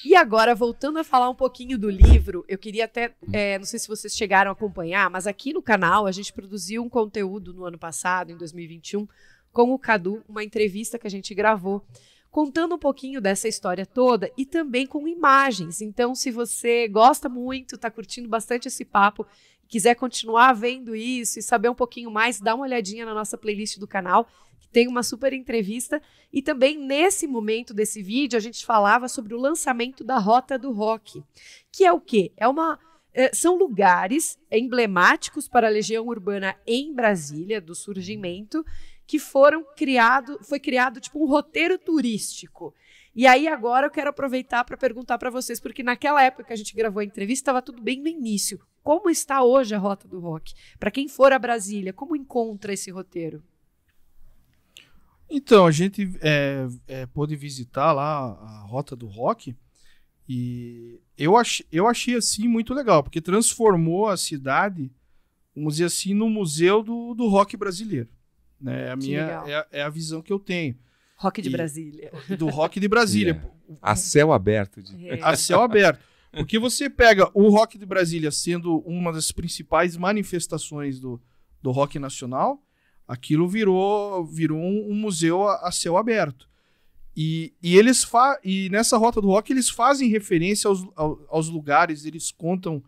E agora, voltando a falar um pouquinho do livro, eu queria até, não sei se vocês chegaram a acompanhar, mas aqui no canal a gente produziu um conteúdo no ano passado, em 2021, com o Cadu, uma entrevista que a gente gravou, contando um pouquinho dessa história toda e também com imagens. Então, se você gosta muito, está curtindo bastante esse papo, quiser continuar vendo isso e saber um pouquinho mais, dá uma olhadinha na nossa playlist do canal, que tem uma super entrevista. E também, nesse momento desse vídeo, a gente falava sobre o lançamento da Rota do Rock, que é o quê? São lugares emblemáticos para a Legião Urbana em Brasília, do surgimento, que foi criado tipo um roteiro turístico. E aí agora eu quero aproveitar para perguntar para vocês, porque naquela época que a gente gravou a entrevista, estava tudo bem no início. Como está hoje a Rota do Rock? Para quem for a Brasília, como encontra esse roteiro?
Então, a gente pôde visitar lá a Rota do Rock e eu achei assim muito legal, porque transformou a cidade, vamos dizer assim, no museu do rock brasileiro. Né? É a visão que eu tenho.
Rock de Brasília.
Do rock de Brasília.
A céu aberto.
A céu aberto. Porque você pega o rock de Brasília sendo uma das principais manifestações do rock nacional, aquilo virou um museu a céu aberto. E nessa Rota do Rock eles fazem referência aos lugares, eles contam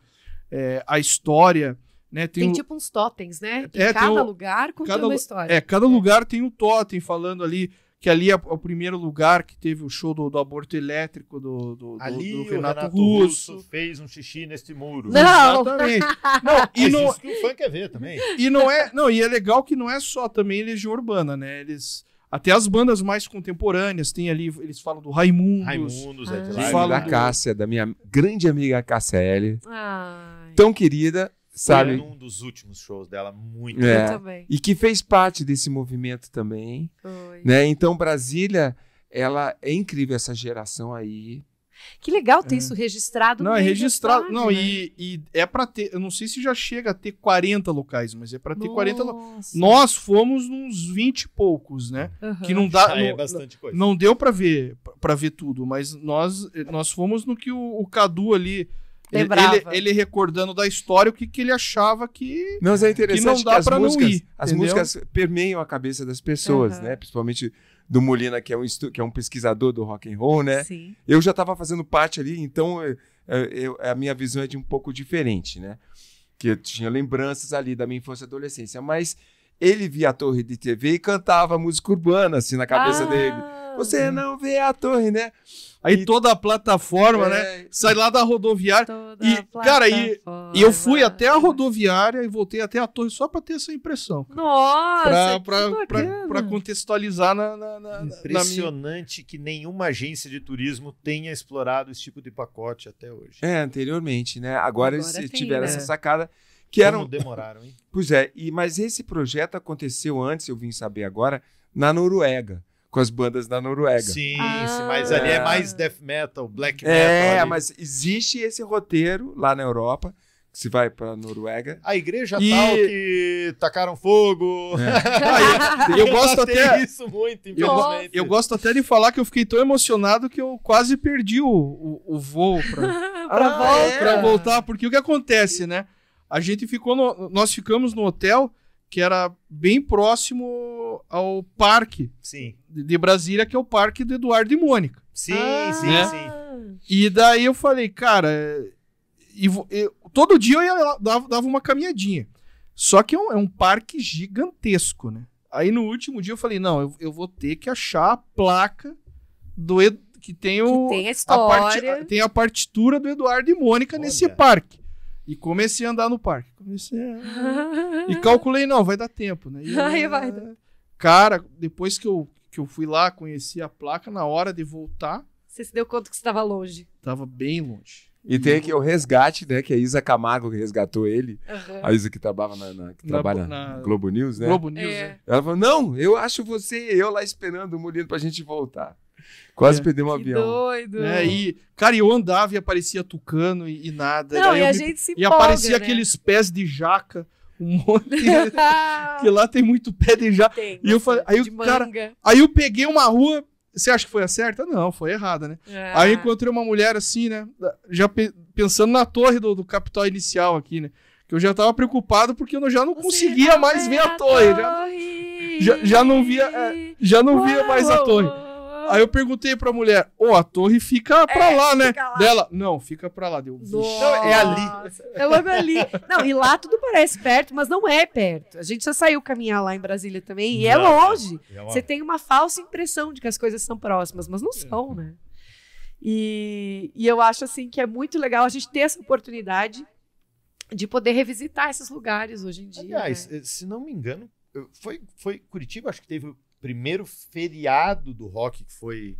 a história. Né? Tem
tipo uns totens, né? Cada lugar contando uma história.
Cada lugar tem um totem falando ali, que ali é o primeiro lugar que teve o show do aborto elétrico do Renato Russo.
Fez um xixi neste muro.
Não!
Exatamente.
Isso que o fã quer ver também.
E é legal que não é só também Legião Urbana, né? Até as bandas mais contemporâneas tem ali, eles falam do Raimundos.
Da Cássia, da minha grande amiga Cássia L.
Ai.
Tão querida. Sabe?
Foi um dos últimos shows dela, muito
Eu também.
E que fez parte desse movimento também.
Foi.
Né? Então, Brasília, ela é incrível, essa geração aí.
Que legal ter isso registrado.
Não, é registrado.
Cidade,
não,
né?
e é pra ter, eu não sei se já chega a ter 40 locais, mas é pra ter 40 locais.
Nossa.
Nós fomos uns 20 e poucos, né?
Uhum.
Que não dá.
Já é bastante coisa.
Não deu pra ver tudo, mas nós fomos no que o Cadu ali. Ele recordando da história o que ele achava que.
Mas é interessante
que não dá pra não ir.
As músicas permeiam a cabeça das pessoas, né? Principalmente do Molina, que é um pesquisador do rock and roll, né?
Sim.
Eu já estava fazendo parte ali, então a minha visão é de um pouco diferente, né? Que eu tinha lembranças ali da minha infância e adolescência, mas ele via a torre de TV e cantava música urbana, assim, na cabeça dele. Você não vê a torre, né?
Aí toda a plataforma, né? Sai lá da rodoviária. E eu fui até a rodoviária e voltei até a torre só pra ter essa impressão.
Nossa,
pra contextualizar
Impressionante que nenhuma agência de turismo tenha explorado esse tipo de pacote até hoje.
Anteriormente, né? Agora eles tiveram essa sacada.
Como demoraram, hein?
Pois é, mas esse projeto aconteceu antes, eu vim saber agora, na Noruega. Com as bandas da Noruega.
Sim, mas ali é mais death metal, black metal.
Mas existe esse roteiro lá na Europa, que se vai pra Noruega.
A igreja tal que tacaram fogo.
Eu gosto até
isso muito, infelizmente.
Eu gosto até de falar que eu fiquei tão emocionado que eu quase perdi o voo pra voltar, porque o que acontece, né? A gente nós ficamos no hotel que era bem próximo ao parque de Brasília, que é o parque do Eduardo e Mônica.
Sim.
E daí eu falei, cara, todo dia eu ia lá, dava uma caminhadinha. Só que é um parque gigantesco, né? Aí no último dia eu falei, não, eu vou ter que achar a placa que tem
a história.
Tem a partitura do Eduardo e Mônica nesse parque. E comecei a andar no parque. E calculei, não, vai dar tempo, né? Cara, depois que eu fui lá, conheci a placa, na hora de voltar...
Você se deu conta que você estava longe.
Tava bem longe.
E tem aqui o resgate, né? Que é a Isa Camargo que resgatou ele. A Isa que trabalha na Globo News, né?
Globo News,
Ela falou, não, eu acho eu lá esperando o Molino pra gente voltar. Quase perdemos um avião.
Doido.
Cara, eu andava e aparecia tucano e nada.
Não, a gente se empolga,
e aparecia
né?
aqueles pés de jaca, um monte que lá tem muito pé de jaca. E eu falei, aí eu peguei uma rua, você acha que foi a certa? Não, foi errada, né? Aí eu encontrei uma mulher assim, né? Já pensando na torre do Capital Inicial aqui, né? Que eu já tava preocupado porque eu já não conseguia mais ver a torre. Já não via mais a torre. Aí eu perguntei pra mulher, a torre fica pra lá, né?
Lá.
Dela, não, fica pra lá. Deu,
então é ali.
É logo ali. Não, e lá tudo parece perto, mas não é perto. A gente já saiu caminhar lá em Brasília também, e é longe. Você tem uma falsa impressão de que as coisas são próximas, mas não são, né? E eu acho, assim, que é muito legal a gente ter essa oportunidade de poder revisitar esses lugares hoje em dia.
Aliás, se não me engano, foi Curitiba, acho que teve o primeiro feriado do rock que foi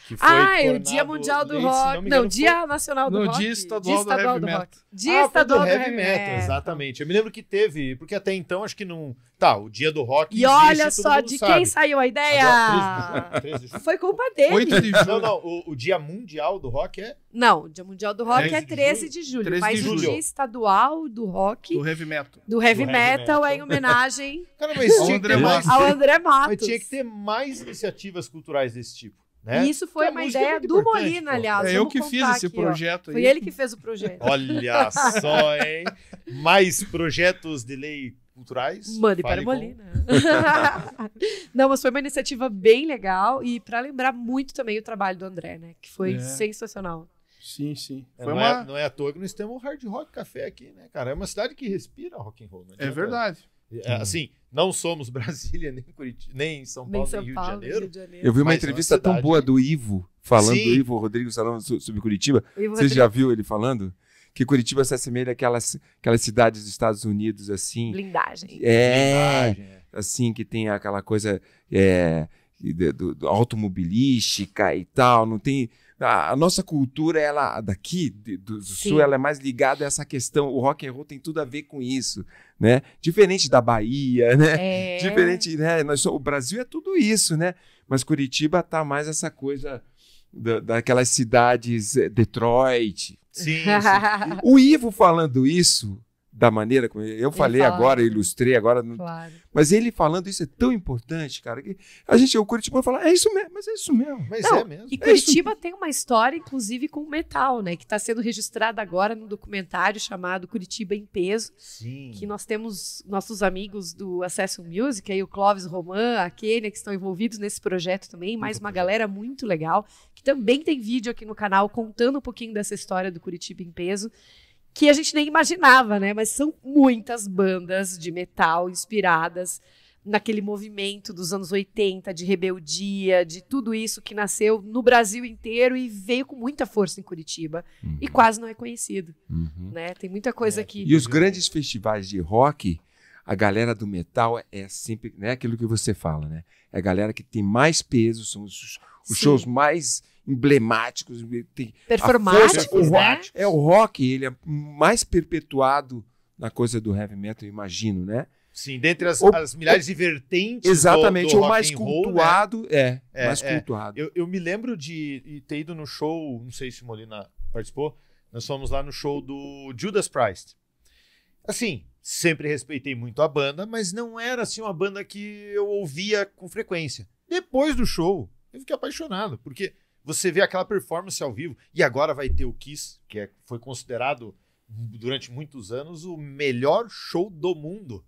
Que foi
o Dia Mundial do
se
Rock.
não me
Não,
engano,
Dia Nacional do
No
Rock.
Dia Estadual do Heavy Metal.
Dia
foi
Estadual
do
do
Heavy Metal, exatamente. Eu me lembro que teve, porque até então acho que não... Tá, o Dia do Rock
E
existe,
olha
todo
só
mundo
de
sabe.
quem saiu a ideia.
Agora, 13 de julho.
Foi culpa dele.
8 de julho.
Não, o Dia Mundial do Rock é...
Não, o Dia Mundial do Rock
13
é
de
13 de julho.
13 de
Mas o
julho.
Dia Estadual do Rock,
Do Heavy Metal.
do Heavy
Do Heavy
Metal, é
Metal.
em homenagem
Cara, mas
Ao
tinha que
André
ter mais...
Matos.
ao André Matos.
Mas tinha que ter mais iniciativas culturais desse tipo, né?
E isso foi
Porque a
uma
música é
ideia
muito
do
importante,
Molina,
pô.
aliás.
É eu
Vamos
que
contar
fiz esse
aqui, ó.
projeto aí.
Foi ele que fez o projeto.
Olha só, hein? Mais projetos de lei culturais?
Mande
Fale
para o
com-
Molina. Não, mas foi uma iniciativa bem legal e para lembrar muito também o trabalho do André, né? Que foi
É.
sensacional.
Sim, sim.
É,
Foi
não é à toa que nós temos o Hard Rock Café aqui, né, cara? É uma cidade que respira rock and roll. Não
É
adianta-
verdade.
Assim, não somos Brasília, nem Curitiba, nem São
Nem
Paulo,
São
nem Rio
Paulo,
de Janeiro.
Rio de Janeiro.
Eu vi uma
Mas é uma
entrevista tão
cidade-
boa do Ivo, falando
Sim.
do Ivo Rodrigues falando sobre Curitiba.
E
Você já viu ele falando? Que Curitiba se assemelha àquelas cidades dos Estados Unidos, assim.
Blindagem.
Blindagem, é.
Assim, que tem aquela coisa do automobilística e tal. Não tem... A nossa cultura, ela daqui, do
Sim.
Sul, ela é mais ligada a essa questão. O rock and roll tem tudo a ver com isso, né? Diferente da Bahia, né?
É.
Diferente, né? O Brasil é tudo isso, né? Mas Curitiba tá mais essa coisa daquelas cidades, Detroit.
Sim, sim.
O Ivo falando isso, da maneira como eu falei
fala,
agora,
né?
ilustrei agora,
Claro.
mas ele falando isso é tão importante, cara, que o Curitiba fala, é isso mesmo, mas é isso mesmo.
Mas
Não,
é mesmo.
E Curitiba tem uma história, inclusive, com metal, né? Que está sendo registrada agora num documentário chamado Curitiba em Peso,
Sim.
que nós temos nossos amigos do Acesso Music, aí o Clóvis Roman, a Kênia, que estão envolvidos nesse projeto também, mais uma galera muito legal, que também tem vídeo aqui no canal contando um pouquinho dessa história do Curitiba em Peso, que a gente nem imaginava, né? Mas são muitas bandas de metal inspiradas naquele movimento dos anos 80, de rebeldia, de tudo isso que nasceu no Brasil inteiro e veio com muita força em Curitiba. E quase não é conhecido, né? Tem muita coisa que...
E os grandes festivais de rock, a galera do metal é sempre, né, aquilo que você fala, né? É a galera que tem mais peso, são os
Sim.
shows mais emblemáticos, tem
Performáticos,
a força,
né?
É o rock, ele é mais perpetuado na coisa do heavy metal, eu imagino, né?
Sim, dentre as,
O-
as milhares de vertentes
Exatamente,
do
o
rock
mais
and roll, né?
cultuado, mais
é.
cultuado.
Eu me lembro de ter ido no show, não sei se o Molina participou, nós fomos lá no show do Judas Priest. Assim, sempre respeitei muito a banda, mas não era assim uma banda que eu ouvia com frequência. Depois do show, eu fiquei apaixonado, porque você vê aquela performance ao vivo, e agora vai ter o Kiss, que foi considerado durante muitos anos o melhor show do mundo.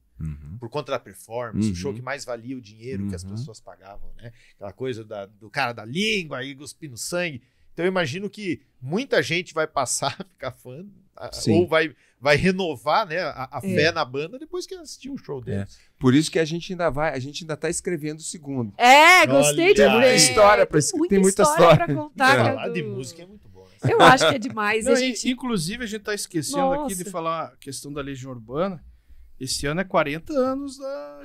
Por conta da performance, o show que mais valia o dinheiro que as pessoas pagavam, né? Aquela coisa do cara da língua, aí cuspindo sangue. Então eu imagino que muita gente vai passar a ficar fã,
Sim.
ou vai renovar, né, a fé na banda depois que assistir um show deles.
Por isso que a gente ainda tá escrevendo o segundo.
Gostei de
Olha
ver.
aí.
História pra- tem muita história.
pra contar.
Falar de
Cadu.
música é muito bom. Né?
Eu acho que é demais.
Não,
a gente...
Inclusive, a gente tá esquecendo aqui
Nossa.
de falar a questão da Legião Urbana. Esse ano é 40 anos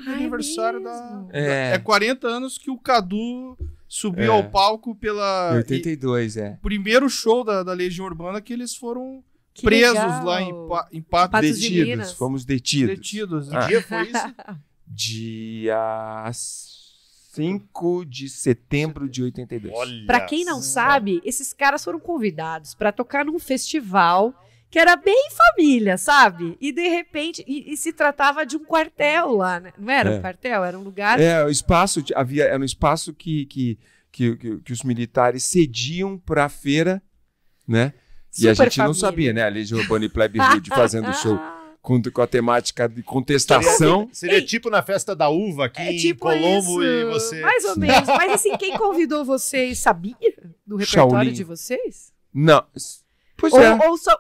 de aniversário
mesmo?
É 40 anos que o Cadu subiu ao palco pela...
82,
Primeiro show da Legião Urbana que eles foram
Que
presos
legal.
lá em Patos.
Patos de
detidos,
Minas.
fomos detidos.
Detidos.
Que
né?
dia foi isso?
Dia 5 de setembro de 82.
Olha
Pra quem não
só.
sabe, esses caras foram convidados pra tocar num festival que era bem família, sabe? E de repente, e se tratava de um quartel lá, né? Não era um quartel, era um lugar...
O espaço era um espaço que os militares cediam para a feira, né? E a
Super
gente não
família.
sabia, né? A Legião Urbana e Plebe Rude fazendo show com a temática de contestação.
Seria
Ei.
tipo na festa da uva aqui
É
em
tipo
Colombo
isso,
e você...
mais ou menos. Mas assim, quem convidou vocês sabia do repertório
Shaolin.
de vocês?
Não. Pois é.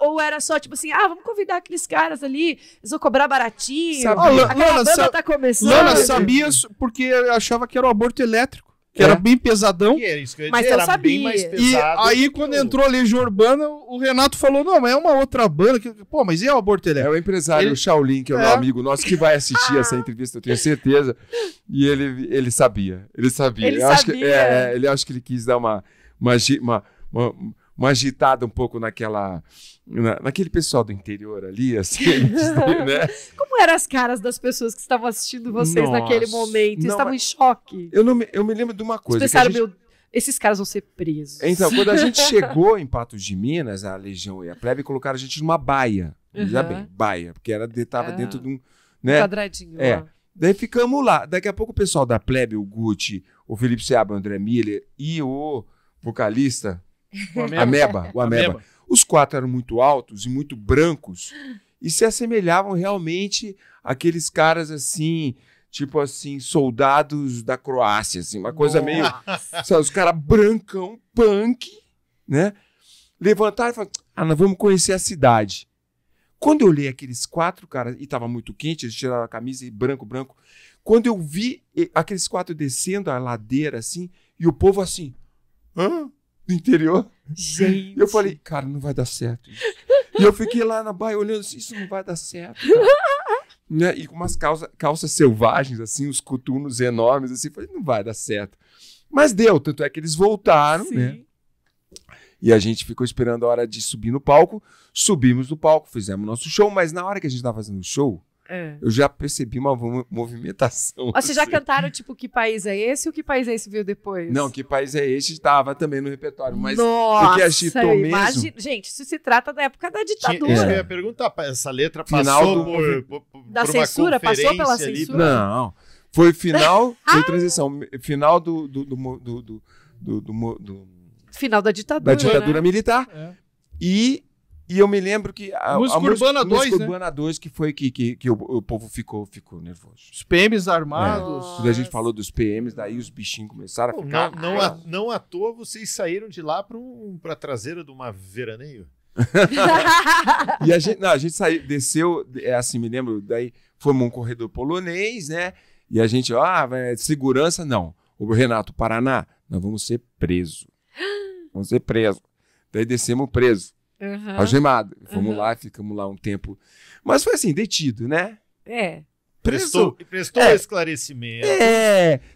Ou era só tipo assim, vamos convidar aqueles caras ali, eles vão cobrar baratinho,
Sabia.
aquela
Lana,
banda tá começando.
Lana sabia porque eu achava que era o aborto elétrico, que
É.
era bem pesadão.
Que era isso que eu ia
Mas
dizer,
eu
era bem
sabia.
mais
E
pesado.
aí, quando entrou a Legião Urbana, o Renato falou: não, mas é uma outra banda. Pô, mas e o aborto
É
elétrico?
o empresário
Ele-
Shaolin, que é o meu
É.
amigo nosso, que vai assistir essa entrevista, eu tenho certeza. E ele sabia. Ele sabia.
Ele
Eu acho que,
sabia.
ele acho que ele quis dar uma uma agitada um pouco naquele pessoal do interior ali, assim, né?
Como eram as caras das pessoas que estavam assistindo vocês naquele momento? Eles estavam em choque.
Eu me lembro de uma coisa.
Eles pensaram, esses caras vão ser presos.
Então, quando a gente chegou em Patos de Minas, a Legião e a Plebe colocaram a gente numa baia. Já bem, baia, porque estava dentro de um... Né?
Um quadradinho. Lá.
Daí ficamos lá. Daqui a pouco o pessoal da Plebe, o Guti, o Felipe Seabra, o André Miller e o vocalista, o Ameba. Os 4 eram muito altos e muito brancos e se assemelhavam realmente àqueles caras assim, tipo assim, soldados da Croácia, assim, uma coisa meio... Sabe, os caras brancão, punk, né? Levantaram e falaram, nós vamos conhecer a cidade. Quando eu olhei aqueles 4 caras, e estava muito quente, eles tiraram a camisa e branco. Quando eu vi aqueles 4 descendo a ladeira, assim, e o povo assim, do interior.
Gente.
Eu falei, cara, não vai dar certo isso. E eu fiquei lá na baia olhando assim, isso não vai dar certo, né? E com umas calças selvagens, assim, os coturnos enormes, assim, falei, não vai dar certo. Mas deu, tanto é que eles voltaram,
Sim.
né? E a gente ficou esperando a hora de subir no palco. Subimos no palco, fizemos nosso show, mas na hora que a gente estava fazendo o show, eu já percebi uma movimentação.
Vocês já cantaram, tipo, Que País é Esse? Ou Que País é Esse veio depois?
Não, Que País é Esse? Estava também no repertório, mas
Nossa,
o que agitou mesmo...
Gente, isso se trata da época da ditadura.
Eu ia perguntar, essa letra
Final
passou
da
por uma
censura? Passou pela
conferência ali
censura?
Não, foi final de transição, final do
Final da ditadura,
da ditadura
né?
militar. E eu me lembro que a
Música Urbana 2,
Música
né?
Urbana 2 que foi que o povo ficou nervoso.
Os PMs armados.
Quando a gente falou dos PMs, daí os bichinhos começaram a ficar...
Não à toa vocês saíram de lá para a traseira de uma veraneio.
E a gente saiu, desceu, assim, me lembro, daí fomos um corredor polonês, né? E a gente, segurança, não. O Renato, Paraná, nós vamos ser presos. Vamos ser presos. Daí descemos presos. Algemado. Fomos lá, ficamos lá um tempo. Mas foi assim, detido, né?
Prestou esclarecimento.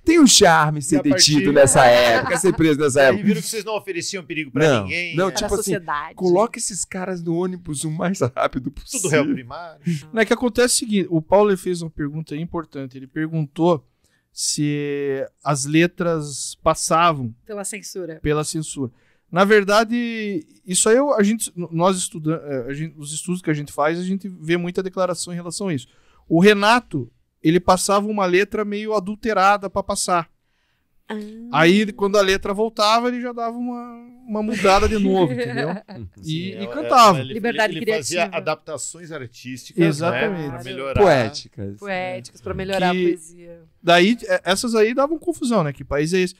Tem um charme ser detido nessa época, ser preso nessa época.
E viram que vocês não ofereciam perigo pra ninguém.
Não,
né?
tipo assim, coloca esses caras no ônibus o mais rápido possível.
Tudo réu primário.
Não é que acontece o seguinte, o Paulo fez uma pergunta importante, ele perguntou se as letras passavam
pela censura.
Na verdade, isso aí nós estudamos, os estudos que a gente faz, a gente vê muita declaração em relação a isso. O Renato, ele passava uma letra meio adulterada para passar. Aí, quando a letra voltava, ele já dava uma mudada de novo, entendeu? E cantava.
Liberdade
ele
criativa.
fazia adaptações artísticas,
exatamente.
Né, para melhorar.
Poéticas
para melhorar a poesia.
Daí, essas aí davam confusão, né? Que país é esse?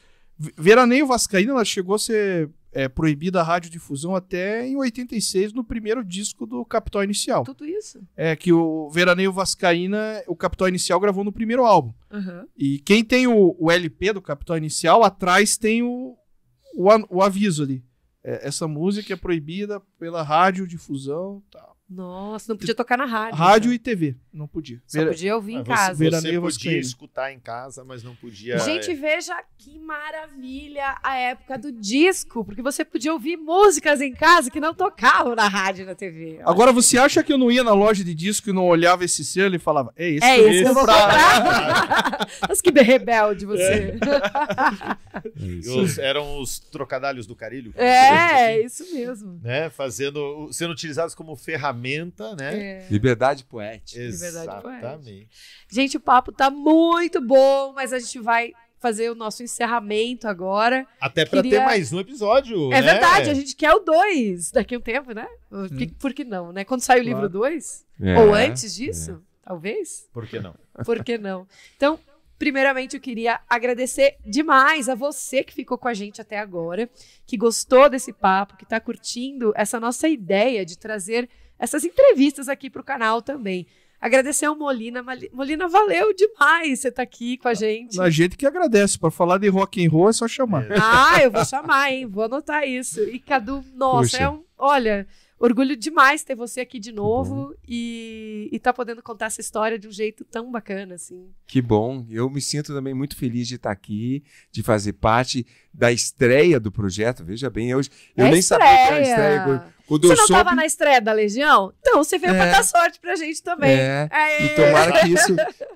Veraneio Vascaína, ela chegou a ser proibida a radiodifusão até em 86, no primeiro disco do Capital Inicial.
Tudo isso?
Que o Veraneio Vascaína, o Capital Inicial gravou no primeiro álbum. E quem tem o LP do Capital Inicial, atrás tem o aviso ali. Essa música é proibida pela radiodifusão e tal.
Nossa, não podia tocar na rádio.
Rádio e TV, não podia.
Só podia ouvir em casa.
Você podia escutar em casa, mas não podia...
Gente, veja que maravilha a época do disco, porque você podia ouvir músicas em casa que não tocavam na rádio e na TV.
Agora, você acha que eu não ia na loja de disco e não olhava esse selo e falava, esse
que eu vou comprar. Mas que rebelde você.
Eram os trocadalhos do Carilho.
Isso mesmo.
Né? Sendo utilizados como ferramenta, né?
Liberdade poética.
Exatamente.
Gente, o papo tá muito bom, mas a gente vai fazer o nosso encerramento agora.
Até pra ter mais um episódio,
né? Verdade, a gente quer o 2 daqui a um tempo, né? Por que não, né? Quando sai o livro 2? Ou antes disso, talvez?
Por que não?
Por que não? Então, primeiramente, eu queria agradecer demais a você que ficou com a gente até agora, que gostou desse papo, que está curtindo essa nossa ideia de trazer essas entrevistas aqui para o canal também. Agradecer ao Molina. Molina, valeu demais você estar aqui com a gente.
A gente que agradece. Para falar de rock and roll é só chamar.
Eu vou chamar, hein? Vou anotar isso. E Cadu, nossa, olha... orgulho demais ter você aqui de novo e tá podendo contar essa história de um jeito tão bacana, assim.
Que bom. Eu me sinto também muito feliz de estar aqui, de fazer parte da estreia do projeto. Veja bem, eu nem sabia que era a estreia. Quando
você não estava na estreia da Legião? Então você veio para dar sorte pra gente também.
E tomara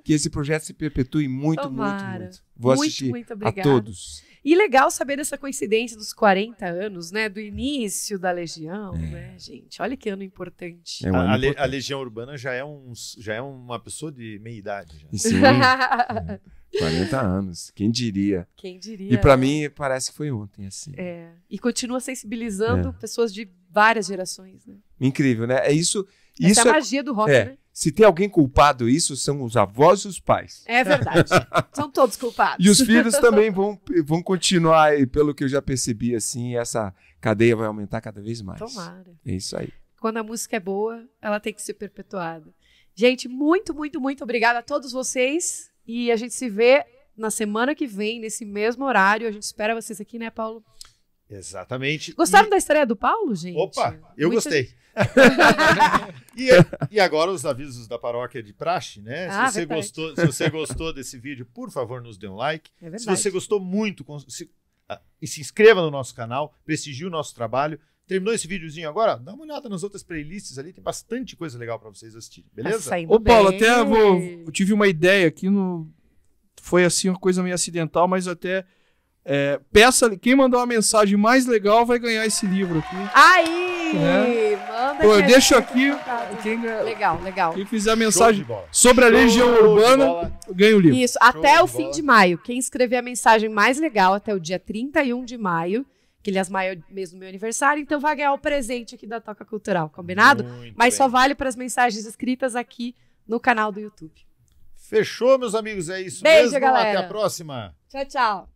que esse projeto se perpetue muito, muito. Vou assistir
muito
a todos.
E legal saber dessa coincidência dos 40 anos, né? Do início da Legião, né, gente? Olha que ano importante.
A Legião Urbana já é uma pessoa de meia idade. Já.
Sim. 40 anos, quem diria?
Quem diria?
E para mim parece que foi ontem, assim.
E continua sensibilizando pessoas de várias gerações, né?
Incrível, né?
Essa é a magia do rock, né?
Se tem alguém culpado isso, são os avós e os pais.
É verdade. São todos culpados.
E os filhos também vão continuar, e pelo que eu já percebi, assim, essa cadeia vai aumentar cada vez mais.
Tomara.
É isso aí.
Quando a música é boa, ela tem que ser perpetuada. Gente, muito, muito, muito obrigada a todos vocês. E a gente se vê na semana que vem, nesse mesmo horário. A gente espera vocês aqui, né, Paulo?
Exatamente.
Gostaram da estreia do Paulo, gente?
Opa, eu gostei. E agora os avisos da paróquia de praxe, né? Se você gostou desse vídeo, por favor, nos dê um like. Se você gostou muito, se inscreva no nosso canal, prestigie o nosso trabalho. Terminou esse videozinho agora? Dá uma olhada nas outras playlists ali, tem bastante coisa legal para vocês assistirem, beleza?
Ô Paulo, até eu tive uma ideia aqui, foi assim uma coisa meio acidental, mas até peça, quem mandar uma mensagem mais legal vai ganhar esse livro aqui.
Aí! Manda.
Eu deixo aqui.
Legal.
Quem fizer a mensagem sobre a Legião Urbana, ganha o livro.
Isso, até o fim de maio. Quem escrever a mensagem mais legal até o dia 31 de maio, que aliás, maio é mês do meu aniversário, então vai ganhar o presente aqui da Toca Cultural, combinado? Mas só vale para as mensagens escritas aqui no canal do YouTube.
Fechou, meus amigos, é isso
Beijo,
mesmo.
galera.
Até a próxima.
Tchau.